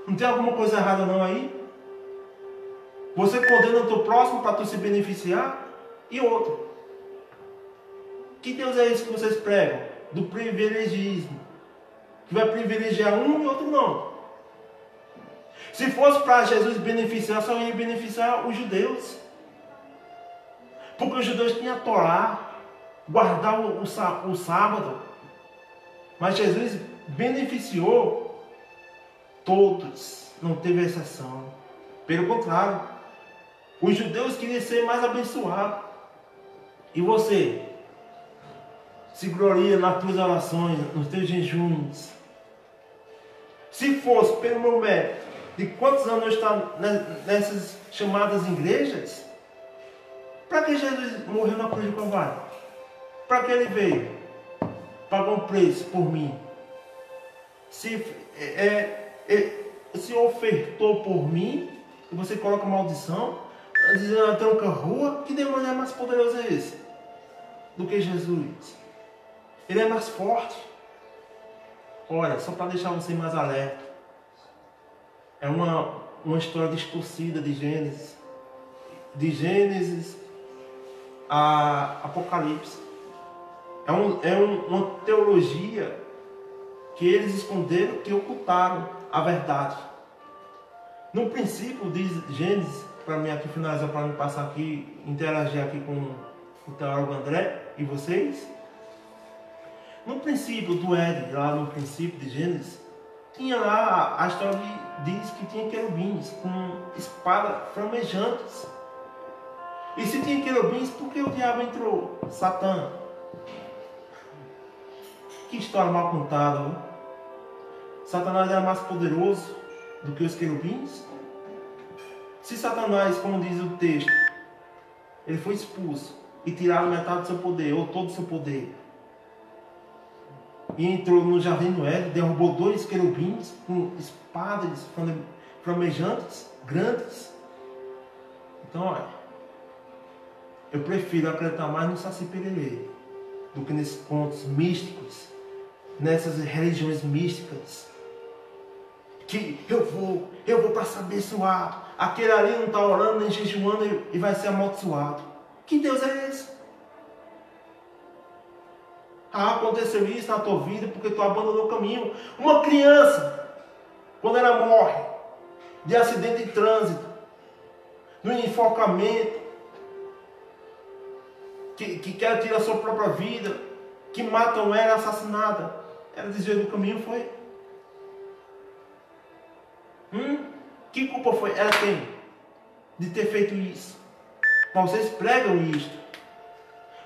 Speaker 2: Não tem alguma coisa errada não aí? Você condena o teu próximo para tu se beneficiar? E outro? Que Deus é esse que vocês pregam? Do privilegismo. Que vai privilegiar um e outro não. Se fosse para Jesus beneficiar, só ia beneficiar os judeus. Porque os judeus tinham a Torá, guardar o sábado. Mas Jesus beneficiou todos, não teve exceção. Pelo contrário, os judeus queriam ser mais abençoados. E você? Se gloria nas tuas orações, nos teus jejuns. Se fosse pelo meu mérito, de quantos anos eu estou nessas chamadas igrejas, para que Jesus morreu na cruz de Calvário? Para que ele veio? Pagou um preço por mim. Se ofertou por mim, e você coloca maldição, dizendo tranca rua, que demônio é mais poderoso é esse? Do que Jesus? Ele é mais forte. Olha, só para deixar você mais alerta. É uma história distorcida de Gênesis. De Gênesis a Apocalipse. É uma teologia que eles esconderam, que ocultaram a verdade. No princípio, diz Gênesis, para mim aqui finalizar, para me passar aqui, interagir aqui com o teólogo André e vocês. No princípio do Éden, lá no princípio de Gênesis, tinha lá, a história diz que tinha querubins com espadas flamejantes. E se tinha querubins, por que o diabo entrou? Satã. Que história mal contada, né? Satanás era mais poderoso do que os querubins? Se Satanás, como diz o texto, ele foi expulso e tiraram metade do seu poder, ou todo o seu poder, e entrou no jardim do Éden, derrubou 2 querubins com espadas flamejantes, grandes. Então, olha, eu prefiro acreditar mais no Saci Pererê do que nesses contos místicos, nessas religiões místicas. Que eu vou para ser abençoado. Aquele ali não está orando nem jejuando e vai ser amaldiçoado. Que Deus é esse? Ah, aconteceu isso na tua vida porque tu abandonou o caminho. Uma criança, quando ela morre de acidente de trânsito, no enforcamento, que quer tirar a sua própria vida, que matam ela assassinada, ela desviou do caminho, foi? Que culpa foi? Ela tem de ter feito isso. Mas vocês pregam isto.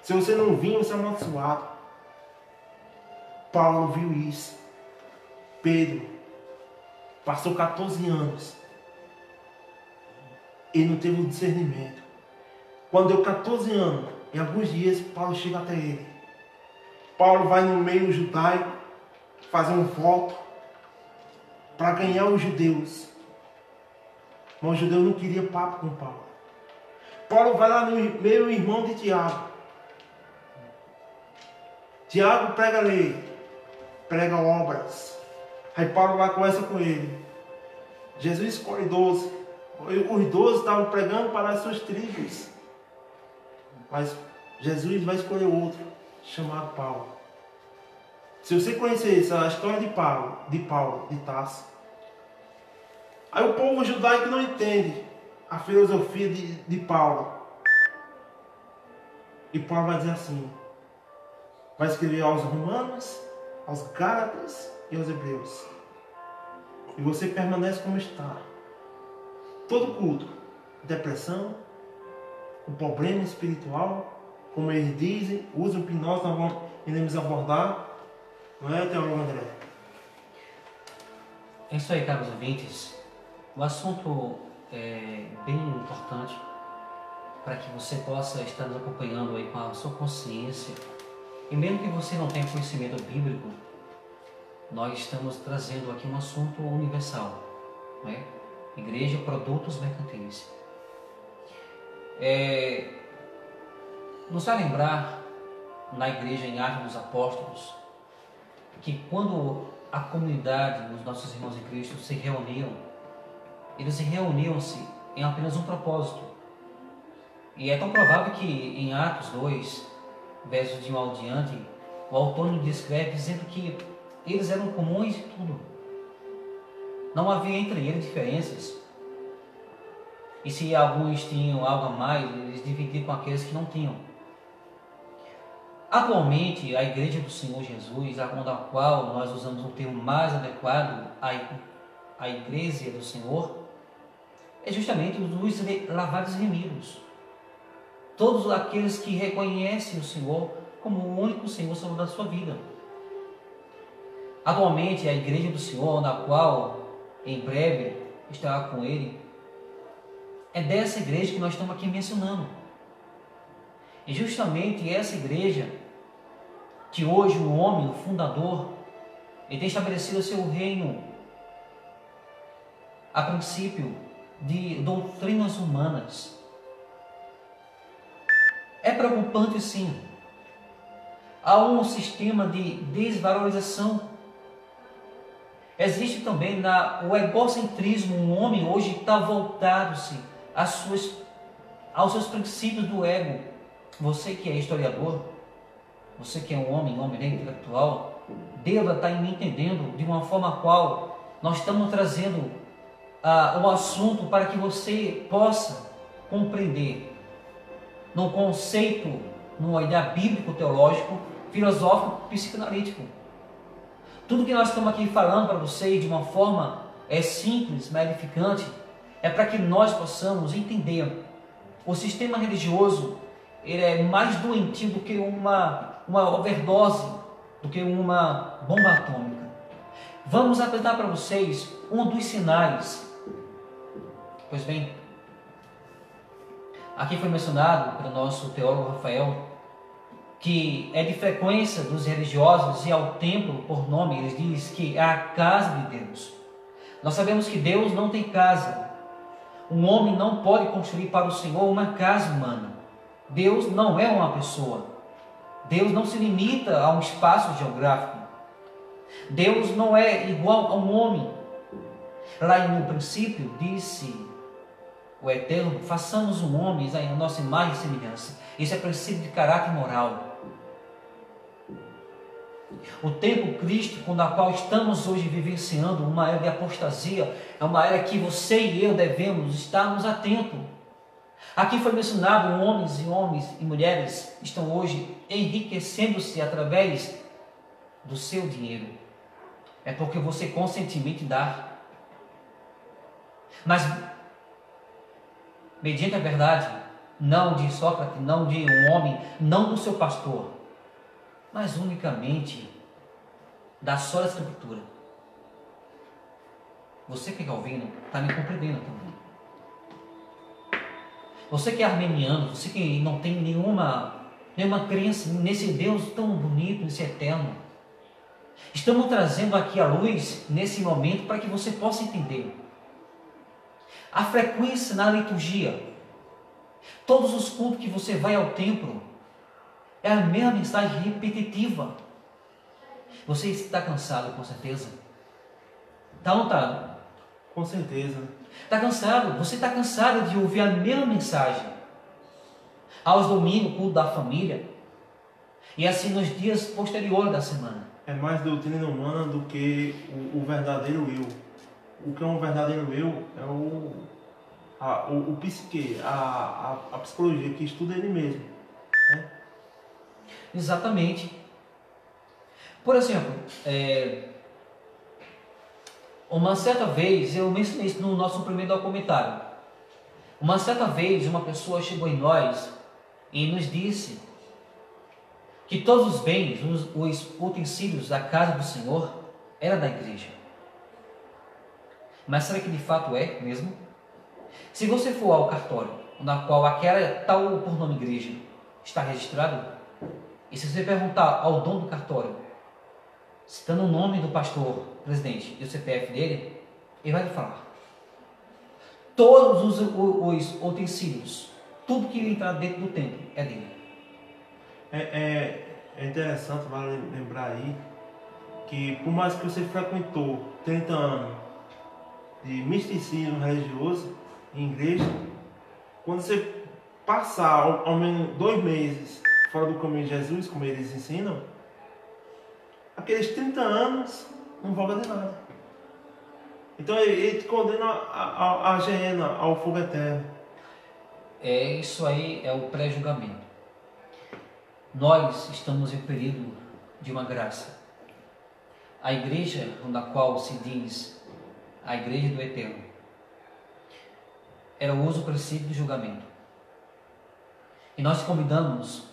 Speaker 2: Se você não vir, você é amaldiçoado. Paulo viu isso. Pedro passou 14 anos. Ele não teve o discernimento. Quando deu 14 anos, em alguns dias, Paulo chega até ele. Paulo vai no meio judaico fazer um voto para ganhar os judeus. Mas os judeus não queriam papo com Paulo. Paulo vai lá no meio irmão de Tiago. Tiago prega a lei, prega obras. Aí Paulo vai conversa com ele. Jesus escolhe 12 Os 12 estavam pregando para as suas tribos. Mas Jesus vai escolher outro, chamado Paulo. Se você conhecesse a história de Paulo, de Tarso, aí o povo judaico não entende a filosofia de Paulo. E Paulo vai dizer assim, vai escrever aos romanos, aos gálatas e aos hebreus. E você permanece como está. Todo culto, depressão, um problema espiritual, como eles dizem, usam que nós não iremos abordar. Não é, teólogo André?
Speaker 3: É isso aí, caros ouvintes. O assunto é bem importante para que você possa estar nos acompanhando aí com a sua consciência. E mesmo que você não tenha conhecimento bíblico, nós estamos trazendo aqui um assunto universal, não é? Igreja, produtos mercantis. Nos vai lembrar na igreja em Atos dos Apóstolos que quando a comunidade, os nossos irmãos em Cristo se reuniam, eles se reuniam-se em apenas um propósito. E é tão provável que em Atos 2, versos de 1 ao diante, o autor nos descreve dizendo que eles eram comuns em tudo. Não havia entre eles diferenças. E se alguns tinham algo a mais, eles dividiam com aqueles que não tinham. Atualmente, a Igreja do Senhor Jesus, a qual nós usamos um termo mais adequado, a Igreja do Senhor, é justamente os lavados e remidos. Todos aqueles que reconhecem o Senhor como o único Senhor da sua vida. Atualmente, a Igreja do Senhor, na qual em breve estará com Ele, é dessa igreja que nós estamos aqui mencionando. E justamente essa igreja, que hoje o homem, o fundador, ele tem estabelecido o seu reino a princípio de doutrinas humanas. É preocupante, sim. Há um sistema de desvalorização. Existe também o egocentrismo. O homem hoje está voltado-se aos seus princípios do ego. Você que é historiador, você que é um homem intelectual, deva estar me entendendo de uma forma a qual nós estamos trazendo o assunto para que você possa compreender no conceito, numa ideia bíblico-teológico, filosófico, psicanalítico. Tudo que nós estamos aqui falando para vocês de uma forma simples, mas edificante, é para que nós possamos entender. O sistema religioso ele é mais doentio do que uma overdose, do que uma bomba atômica. Vamos apresentar para vocês um dos sinais. Pois bem, aqui foi mencionado pelo nosso teólogo Rafael que é de frequência dos religiosos ir ao templo por nome. Eles dizem que é a casa de Deus. Nós sabemos que Deus não tem casa. Um homem não pode construir para o Senhor uma casa humana. Deus não é uma pessoa. Deus não se limita a um espaço geográfico. Deus não é igual a um homem. Lá no princípio disse o Eterno: façamos um homem a nossa imagem e semelhança. Isso é princípio de caráter moral. O tempo crístico na qual estamos hoje vivenciando, uma era de apostasia, é uma era que você e eu devemos estarmos atentos. Aqui foi mencionado homens e mulheres estão hoje enriquecendo-se através do seu dinheiro. É porque você conscientemente dá. Mas, mediante a verdade, não de Sócrates, não de um homem, não do seu pastor, mas unicamente da sua escritura. Você que está ouvindo, está me compreendendo também. Você que é armeniano, você que não tem nenhuma crença nesse Deus tão bonito, nesse eterno, estamos trazendo aqui a luz nesse momento para que você possa entender. A frequência na liturgia, todos os cultos que você vai ao templo, é a mesma mensagem repetitiva. Você está cansado, com certeza? Então, tá.
Speaker 2: Com certeza.
Speaker 3: Está cansado? Você está cansado de ouvir a mesma mensagem? Aos domingos, culto da família. E assim nos dias posteriores da semana.
Speaker 2: É mais doutrina humana do que o verdadeiro eu. O que é um verdadeiro eu é o psique, a psicologia que estuda ele mesmo. Né?
Speaker 3: Exatamente. Por exemplo, uma certa vez, eu mencionei isso no nosso primeiro documentário. Uma certa vez, uma pessoa chegou em nós e nos disse que todos os bens, os utensílios da casa do Senhor, eram da igreja. Mas será que de fato é mesmo? Se você for ao cartório, na qual aquela tal por nome igreja está registrado, e se você perguntar ao dono do cartório, citando o nome do pastor, presidente e o CPF dele, ele vai lhe falar. Todos os utensílios, tudo que entrar dentro do templo é dele.
Speaker 2: É interessante, vale lembrar aí, que por mais que você frequentou 30 anos de misticismo religioso em igreja, quando você passar ao menos 2 meses fora do caminho de Jesus, como eles ensinam, aqueles 30 anos não valem de nada. Então ele te condena a geena, ao fogo eterno.
Speaker 3: Isso aí é o pré-julgamento. Nós estamos em um período de uma graça. A igreja na qual se diz a igreja do Eterno, ela usa o princípio do julgamento. E nós convidamos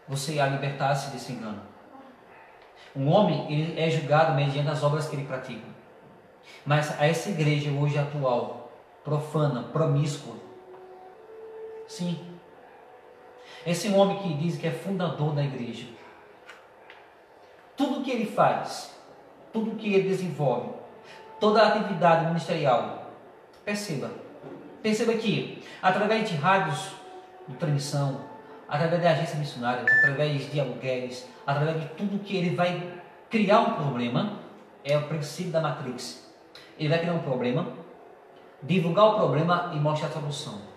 Speaker 3: você a libertar-se desse engano. Um homem ele é julgado mediante as obras que ele pratica. Mas essa igreja hoje atual, profana, promíscua, sim. Esse homem que diz que é fundador da igreja, tudo que ele faz, tudo que ele desenvolve, toda a atividade ministerial, perceba que através de rádios de transmissão, através de agências missionárias, através de aluguéis, através de tudo que ele vai criar um problema, é o princípio da Matrix. Ele vai criar um problema, divulgar o problema e mostrar a solução.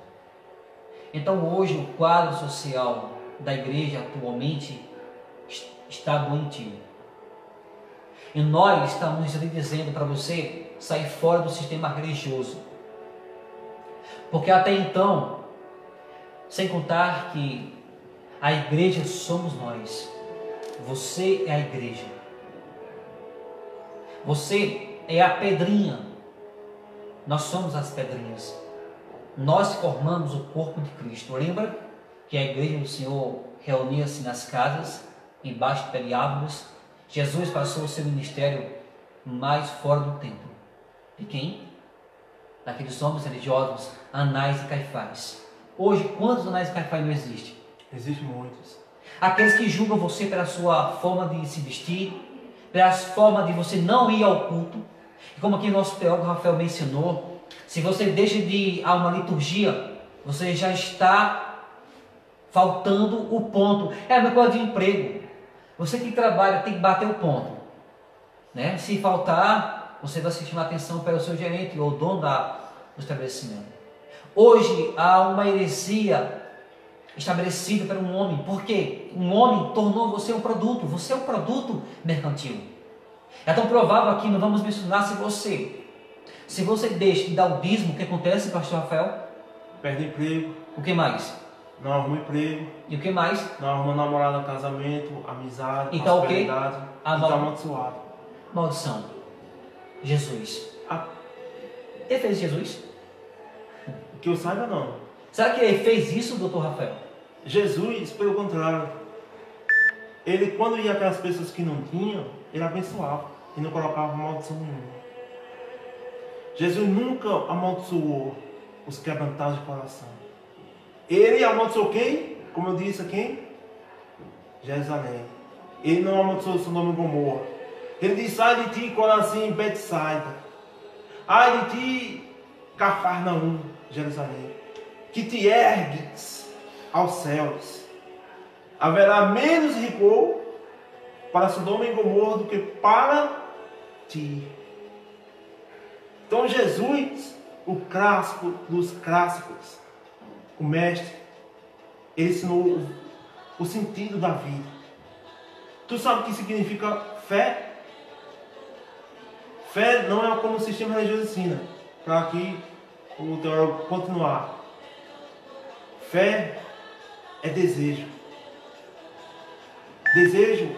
Speaker 3: Então hoje o quadro social da igreja atualmente está doentio. E nós estamos lhe dizendo para você sair fora do sistema religioso. Porque até então, sem contar que a igreja somos nós. Você é a igreja. Você é a pedrinha. Nós somos as pedrinhas. Nós formamos o corpo de Cristo. Lembra que a igreja do Senhor reunia-se nas casas, embaixo de pé de árvores? Jesus passou o seu ministério mais fora do templo. De quem? Daqueles homens religiosos, Anás e Caifás. Hoje, quantos Anás e Caifás não existem?
Speaker 2: Existem muitos.
Speaker 3: Aqueles que julgam você pela sua forma de se vestir, pela forma de você não ir ao culto. E como aqui o nosso teólogo Rafael mencionou, se você deixa de ir a uma liturgia, você já está faltando o ponto. É a mesma coisa de emprego. Você que trabalha tem que bater o ponto. Né? Se faltar, você vai se chamar atenção pelo seu gerente ou dono do estabelecimento. Hoje há uma heresia estabelecida por um homem. Por quê? Um homem tornou você um produto. Você é um produto mercantil. É tão provável aqui, não vamos mencionar se você deixa de dar o dízimo, o que acontece, pastor Rafael?
Speaker 2: Perde emprego.
Speaker 3: O que mais?
Speaker 2: Não arruma emprego.
Speaker 3: E o que mais?
Speaker 2: Não arruma namorada, casamento, amizade,
Speaker 3: Então,
Speaker 2: prosperidade.
Speaker 3: o quê?
Speaker 2: E está amaldiçoado.
Speaker 3: Maldição. Jesus. Ele fez Jesus?
Speaker 2: Que eu saiba, não.
Speaker 3: Será que ele fez isso, doutor Rafael?
Speaker 2: Jesus, pelo contrário, ele quando ia aquelas pessoas que não tinham, ele abençoava e não colocava maldição nenhuma. Jesus nunca amaldiçoou os quebrantados de coração. Ele amaldiçoou quem? Como eu disse, quem? Jerusalém. Ele não amaldiçoou Sodoma e Gomorra. Ele disse: ai de ti, Corazim, Betsaida. Ai de ti, Cafarnaum, Jerusalém, que te ergues aos céus. Haverá menos rigor para Sodoma e Gomorra do que para ti. Então Jesus, o clássico dos clássicos, o mestre, ele ensinou o sentido da vida. Tu sabe o que significa fé? Fé não é como o sistema religioso ensina, para aqui o teólogo continuar. Fé é desejo. Desejo,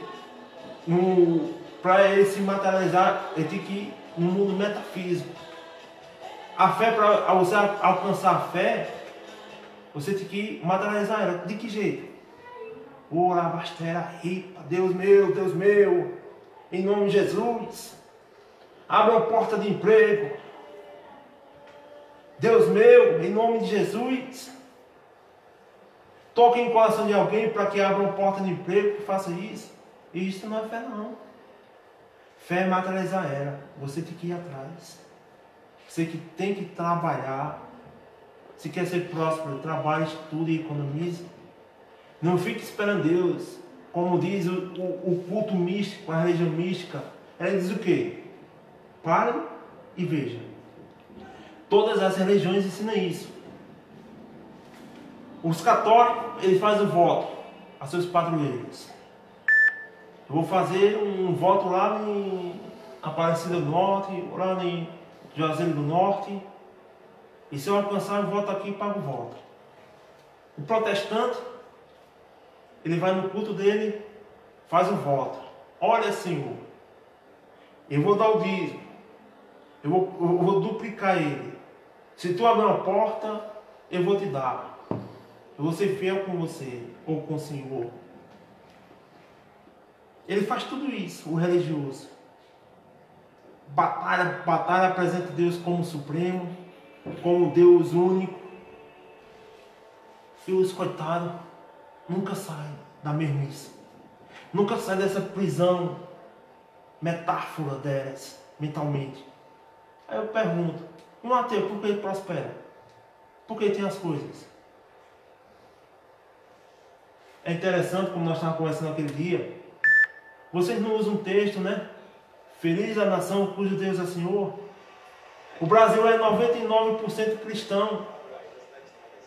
Speaker 2: para ele se materializar, ele tem que ir no mundo metafísico. A fé, para você alcançar a fé, você tem que materializar ela. De que jeito? Ora, bastera, ripa, Deus meu, em nome de Jesus, abra uma porta de emprego. Deus meu, em nome de Jesus, toque em coração de alguém para que abra uma porta de emprego, que faça isso. E isso não é fé, não. Fé é materializar ela. Você tem que ir atrás. Você que tem que trabalhar. Se quer ser próspero, trabalhe, estude e economize. Não fique esperando Deus. Como diz o culto místico, a religião mística. Ela diz o quê? Pare e veja. Todas as religiões ensinam isso. Os católicos, eles fazem o voto a seus padroeiros. Eu vou fazer um voto lá em Aparecida do Norte, lá em Juazeiro do Norte. E se eu alcançar, eu voto aqui e pago o voto. O protestante, ele vai no culto dele, faz o voto. Olha, Senhor, eu vou dar o dízimo. Eu vou duplicar ele. Se tu abrir uma porta, eu vou te dar. Eu vou ser fiel com você, ou com o Senhor. Ele faz tudo isso, o religioso. Batalha apresenta Deus como supremo, como Deus único. E os coitados nunca saem da mesmice. Nunca saem dessa prisão metáfora delas, mentalmente. Aí eu pergunto, um ateu, por que ele prospera? Por que ele tem as coisas? É interessante, como nós estávamos conversando aquele dia, vocês não usam um texto, né? Feliz a nação cujo Deus é Senhor. O Brasil é 99% cristão.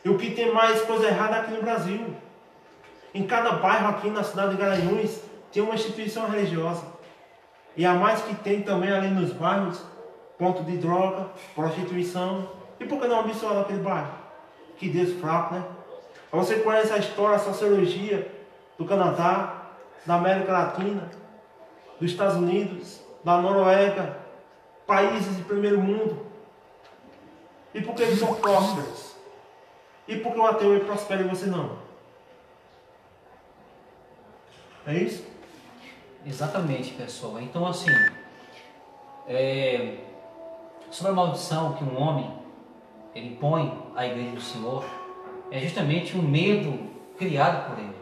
Speaker 2: E o que tem mais coisa errada aqui no Brasil? Em cada bairro aqui na cidade de Garanhuns tem uma instituição religiosa. E a mais que tem também ali nos bairros, ponto de droga, prostituição. E por que não abençoar aquele bairro? Que Deus fraco, né? Você conhece a história, a sociologia do Canadá, da América Latina, dos Estados Unidos, da Noruega, países de primeiro mundo. E por que eles são prósperos? E por que o ateu prospera e você não? É isso?
Speaker 3: Exatamente, pessoal. Então, assim, sobre a maldição que um homem ele põe à igreja do Senhor, é justamente um medo criado por ele.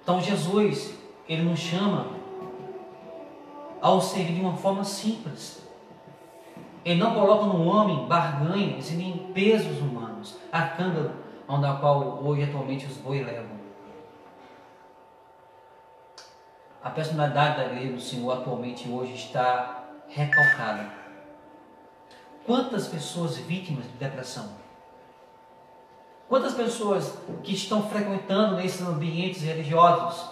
Speaker 3: Então Jesus, ele nos chama ao servir de uma forma simples. Ele não coloca no homem barganhas e nem pesos humanos, a canga onde a qual hoje atualmente os bois levam. A personalidade da igreja do Senhor atualmente hoje está recalcada. Quantas pessoas vítimas de depressão? Quantas pessoas que estão frequentando nesses ambientes religiosos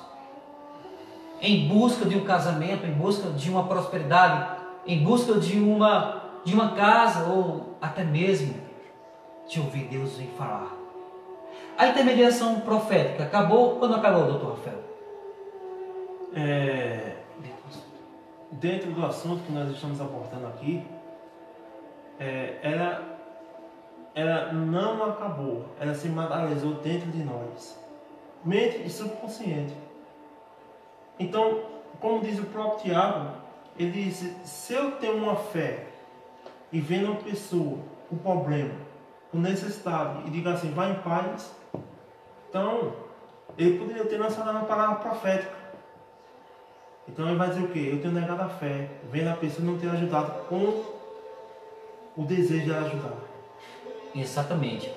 Speaker 3: em busca de um casamento, em busca de uma prosperidade, em busca de uma casa ou até mesmo de ouvir Deus em falar? A intermediação profética acabou ou não acabou, doutor Rafael?
Speaker 2: Dentro do assunto que nós estamos abordando aqui, ela não acabou, ela se materializou dentro de nós, mente e subconsciente. Então, como diz o próprio Tiago, ele diz: se eu tenho uma fé e vendo uma pessoa com problema, com necessidade, e digo assim, vai em paz, então ele poderia ter lançado uma palavra profética. Então ele vai dizer o quê? Eu tenho negado a fé, vendo a pessoa não ter ajudado com o desejo de ajudar.
Speaker 3: Exatamente.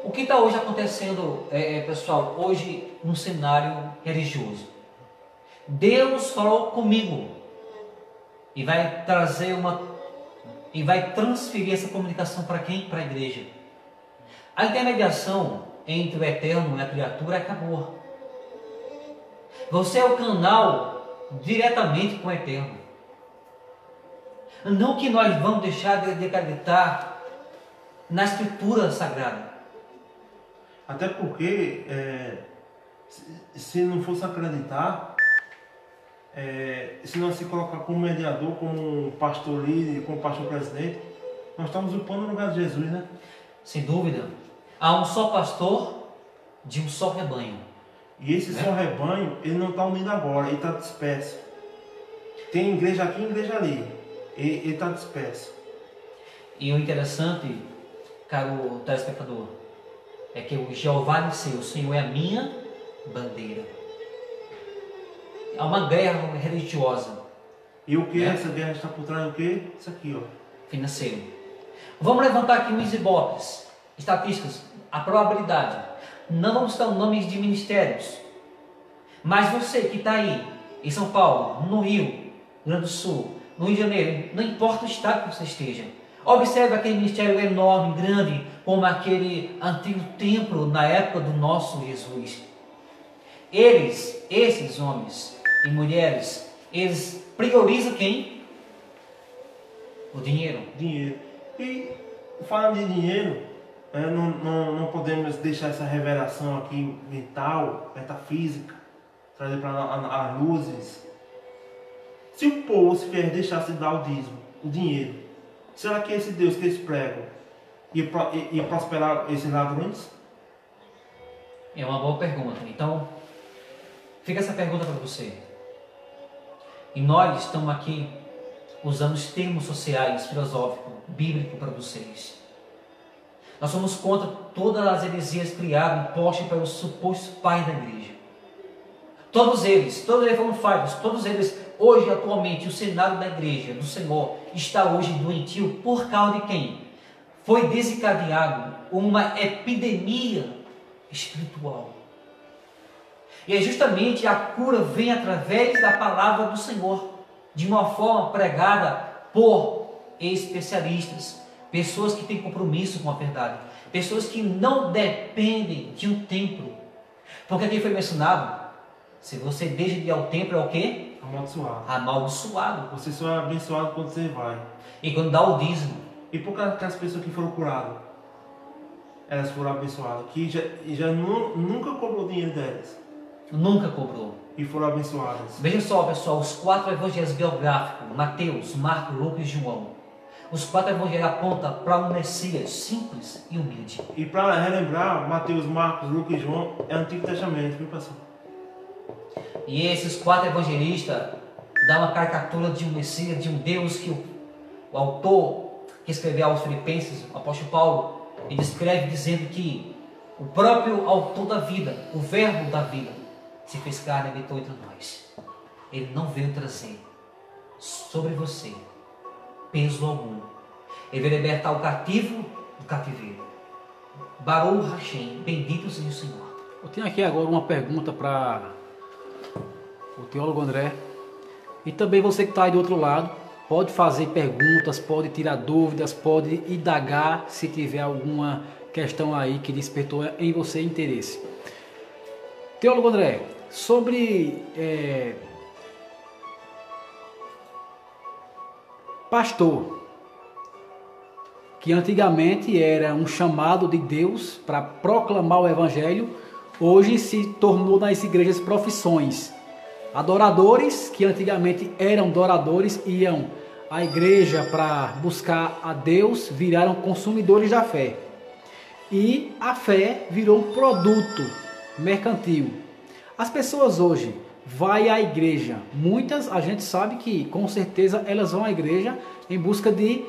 Speaker 3: O que está hoje acontecendo, pessoal, hoje no cenário religioso? Deus falou comigo e vai trazer uma e vai transferir essa comunicação para quem? Para a igreja. A intermediação entre o eterno e a criatura acabou. Você é o canal diretamente com o eterno. Não que nós vamos deixar de acreditar na escritura sagrada.
Speaker 2: Até porque, se não fosse acreditar, se não se colocar como mediador, como pastor líder, como pastor presidente, nós estamos ocupando o lugar de Jesus, né?
Speaker 3: Sem dúvida. Há um só pastor de um só rebanho.
Speaker 2: E esse só rebanho, ele não está unido agora, ele está disperso. Tem igreja aqui e igreja ali. Ele está disperso.
Speaker 3: E o interessante, caro telespectador, é que o Jeová disse, o Senhor é a minha bandeira. Há uma guerra religiosa.
Speaker 2: E o que essa guerra está por trás do quê? Isso aqui, ó.
Speaker 3: Financeiro. Vamos levantar aqui uns ibopes, estatísticas, a probabilidade. Não vamos citar nomes de ministérios. Mas você que está aí, em São Paulo, no Rio, Rio Grande do Sul, no Rio de Janeiro, não importa o estado que você esteja. Observe aquele ministério enorme, grande, como aquele antigo templo na época do nosso Jesus. Esses homens e mulheres, eles priorizam quem? O dinheiro.
Speaker 2: Dinheiro. E falando de dinheiro, não podemos deixar essa revelação aqui mental, metafísica, trazer para as luzes. Se o povo se quer deixar de dar o dízimo, o dinheiro, será que esse Deus que eles pregam ia prosperar esses ladrões?
Speaker 3: É uma boa pergunta. Então, fica essa pergunta para você. E nós estamos aqui usando os termos sociais, filosóficos, bíblicos para vocês. Nós somos contra todas as heresias criadas e postas pelos supostos pais da igreja. Todos eles foram falhos, todos eles, hoje, atualmente, o Senado da igreja, do Senhor, está hoje doentio por causa de quem? Foi desencadeado uma epidemia espiritual. E é justamente a cura vem através da palavra do Senhor, de uma forma pregada por especialistas, pessoas que têm compromisso com a verdade, pessoas que não dependem de um templo. Porque aqui foi mencionado, se você deixa de ir ao templo, é o quê?
Speaker 2: Amaldiçoado.
Speaker 3: Amaldiçoado.
Speaker 2: Você só é abençoado quando você vai.
Speaker 3: E quando dá o dízimo.
Speaker 2: E por causa daquelas pessoas que foram curadas, elas foram abençoadas, que nunca cobrou dinheiro delas.
Speaker 3: Nunca cobrou.
Speaker 2: E foram abençoadas.
Speaker 3: Veja só, pessoal, os 4 evangelhos biográficos, Mateus, Marcos, Lucas e João. Os 4 evangelhos apontam para um Messias simples e humilde.
Speaker 2: E para relembrar, Mateus, Marcos, Lucas e João é Antigo Testamento, viu, pessoal?
Speaker 3: E esses 4 evangelistas dão uma caricatura de um Messias, de um Deus que o autor que escreveu aos Filipenses, o apóstolo Paulo, ele escreve dizendo que o próprio autor da vida, o verbo da vida, se fez carne e habitou entre nós. Ele não veio trazer sobre você peso algum. Ele veio libertar o cativo do cativeiro. Baruch Hashem, bendito seja o Senhor.
Speaker 1: Eu tenho aqui agora uma pergunta para o teólogo André. E também você que está aí do outro lado, pode fazer perguntas, pode tirar dúvidas, pode indagar se tiver alguma questão aí que despertou em você interesse. Teólogo André, sobre pastor, que antigamente era um chamado de Deus para proclamar o Evangelho, hoje se tornou nas igrejas profissões. Adoradores, que antigamente eram adoradores, iam à igreja para buscar a Deus, viraram consumidores da fé. E a fé virou um produto mercantil. As pessoas hoje vão à igreja, muitas a gente sabe que com certeza elas vão à igreja em busca de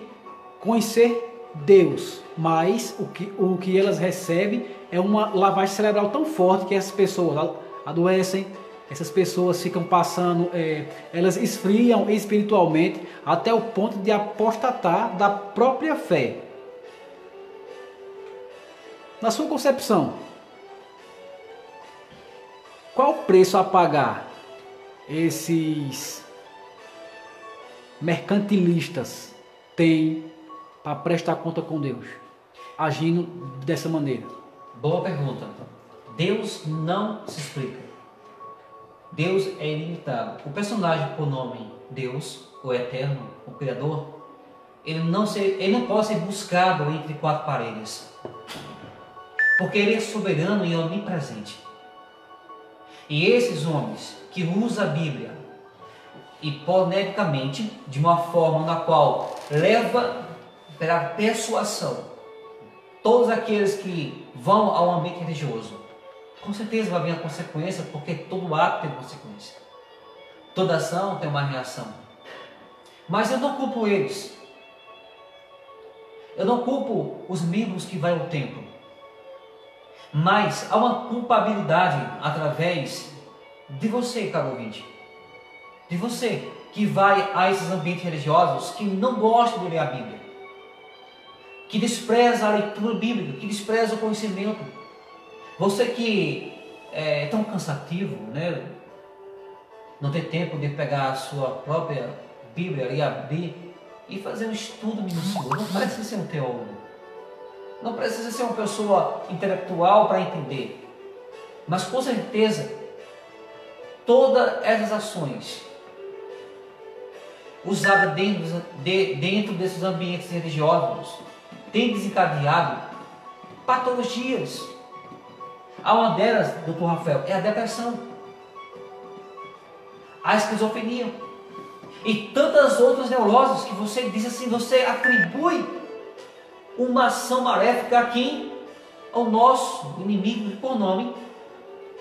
Speaker 1: conhecer Deus, mas o que elas recebem é uma lavagem cerebral tão forte que essas pessoas adoecem, essas pessoas ficam passando, elas esfriam espiritualmente até o ponto de apostatar da própria fé. Na sua concepção, qual o preço a pagar esses mercantilistas tem para prestar conta com Deus, agindo dessa maneira?
Speaker 3: Boa pergunta. Deus não se explica. Deus é ilimitado. O personagem por nome Deus, o Eterno, o Criador, ele não pode ser buscado entre quatro paredes, porque ele é soberano e onipresente. E esses homens que usam a Bíblia hipoteticamente, de uma forma na qual leva pela persuasão todos aqueles que vão ao ambiente religioso, com certeza vai vir a consequência, porque todo ato tem consequência, toda ação tem uma reação. Mas eu não culpo eles, eu não culpo os membros que vão ao templo, mas há uma culpabilidade através de você, caro ouvinte, de você que vai a esses ambientes religiosos, que não gosta de ler a Bíblia, que despreza a leitura bíblica, que despreza o conhecimento. Você que é tão cansativo, né? Não tem tempo de pegar a sua própria Bíblia e abrir e fazer um estudo minucioso. Não precisa ser um teólogo, não precisa ser uma pessoa intelectual para entender, mas com certeza todas essas ações usadas dentro desses ambientes religiosos têm desencadeado patologias. Há uma delas, doutor Rafael, é a depressão, a esquizofrenia e tantas outras neuroses que você diz assim, você atribui uma ação maléfica a quem? Ao nosso inimigo por nome,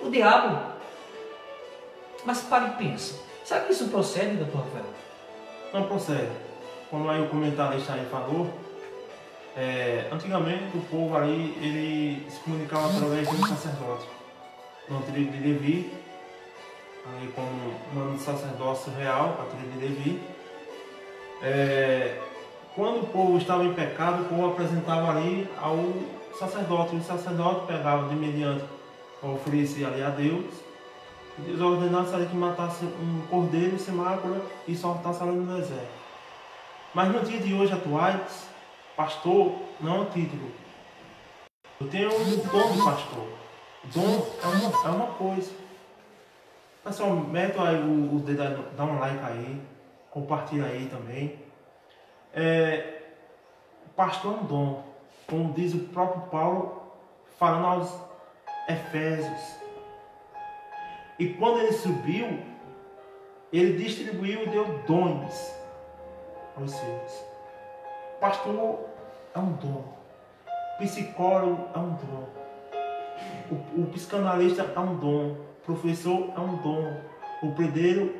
Speaker 3: o diabo. Mas pare e pensa, será que isso procede, doutor Rafael?
Speaker 2: Não procede. Como aí o comentarista aí falou, antigamente o povo ali, ele se comunicava através de um sacerdote. No tribo de Levi, ali como um sacerdócio real, a tribo de Levi. Quando o povo estava em pecado, o povo apresentava ali ao sacerdote. O sacerdote pegava de mediante, oferecia ali a Deus, e Deus ordenasse ali que matasse um cordeiro sem mácula e soltasse ali no deserto. Mas no dia de hoje atuais, pastor não é um título. Eu tenho um dom de pastor. Dom é uma coisa. Pessoal, mete aí o dedo, dá um like aí, compartilha aí também. Pastor é um dom, como diz o próprio Paulo, falando aos Efésios. E quando ele subiu, ele distribuiu e deu dons aos seus. Pastor é um dom, psicólogo é um dom, o psicanalista é um dom, o professor é um dom, o predeiro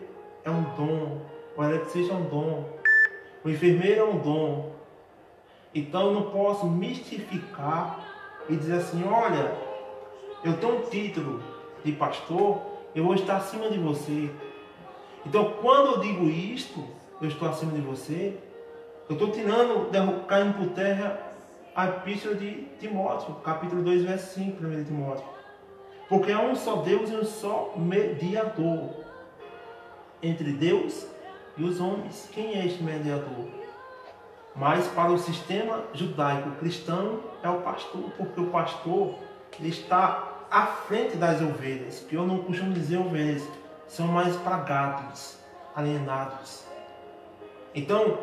Speaker 2: é um dom, o eletricista é um dom, o enfermeiro é um dom. Então eu não posso mistificar e dizer assim, olha, eu tenho um título de pastor, eu vou estar acima de você. Então quando eu digo isto, eu estou acima de você, eu estou caindo por terra a epístola de Timóteo, capítulo 2, verso 5, 1 de Timóteo. Porque há um só Deus e um só mediador entre Deus e os homens. Quem é este mediador? Mas para o sistema judaico cristão é o pastor, porque o pastor ele está à frente das ovelhas, que eu não costumo dizer ovelhas, são mais para gatos, alienados. Então,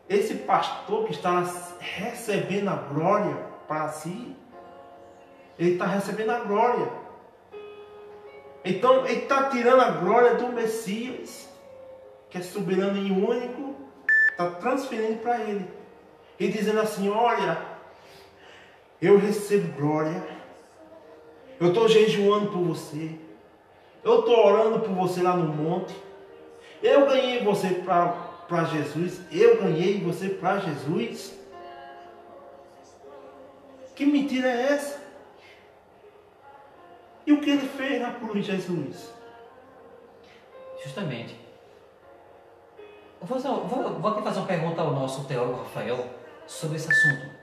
Speaker 2: esse pastor que está recebendo a glória para si, ele está recebendo a glória. Então, ele está tirando a glória do Messias, que é soberano e único, está transferindo para ele. E dizendo assim, olha, eu recebo glória, eu estou jejuando por você, eu estou orando por você lá no monte, eu ganhei você para Jesus, eu ganhei você para Jesus. Que mentira é essa? E o que ele fez na cruz de Jesus?
Speaker 3: Justamente. Vou aqui fazer uma pergunta ao nosso teólogo Rafael sobre esse assunto.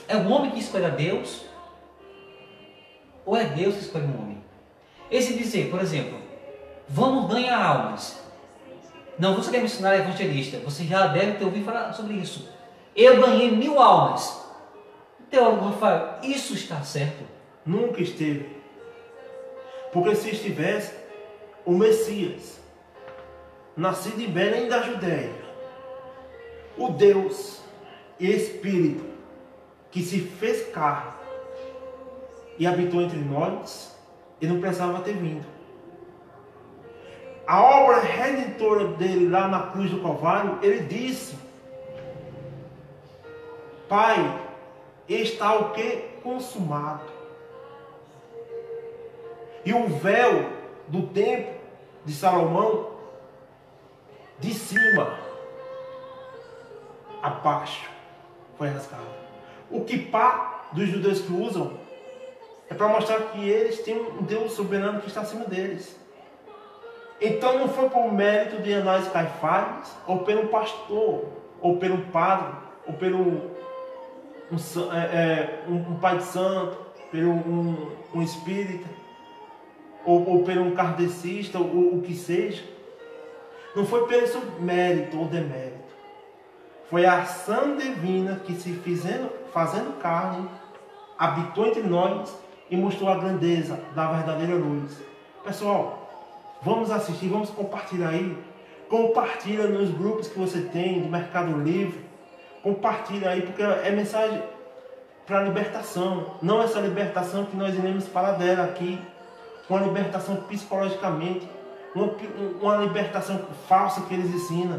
Speaker 3: É o homem que escolhe a Deus? Ou é Deus que escolhe o homem? Esse dizer, por exemplo, vamos ganhar almas. Não, você quer me ensinar evangelista? Você já deve ter ouvido falar sobre isso. Eu ganhei 1000 almas. Teólogo Rafael, isso está certo?
Speaker 2: Nunca esteve. Porque se estivesse, o Messias, nascido em Belém da Judéia, o Deus e Espírito que se fez carne e habitou entre nós, ele não precisava ter vindo. A obra redentora dele lá na cruz do Calvário, ele disse: Pai, está o que? Consumado. E o véu do templo de Salomão, de cima a baixo, foi rasgado. O kippá dos judeus que usam é para mostrar que eles têm um Deus soberano que está acima deles. Então não foi por mérito de Anás e Caifás, ou pelo pastor, ou pelo padre, ou pelo um pai de santo, pelo um espírita, ou pelo um kardecista, ou o que seja. Não foi pelo seu mérito ou demérito. Foi a ação divina que se fazendo carne, habitou entre nós e mostrou a grandeza da verdadeira luz. Pessoal, vamos assistir, vamos compartilhar aí. Compartilha nos grupos que você tem do Mercado Livre. Compartilha aí, porque é mensagem para libertação. Não essa libertação que nós iremos falar dela aqui. Uma libertação psicologicamente. Uma libertação falsa que eles ensinam.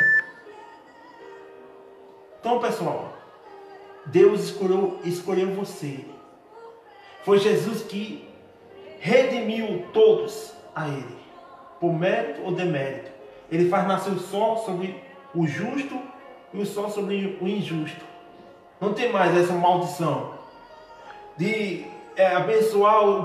Speaker 2: Então, pessoal, Deus escolheu você. Foi Jesus que redimiu todos a Ele, por mérito ou demérito. Ele faz nascer o sol sobre o justo e o sol sobre o injusto. Não tem mais essa maldição de abençoar o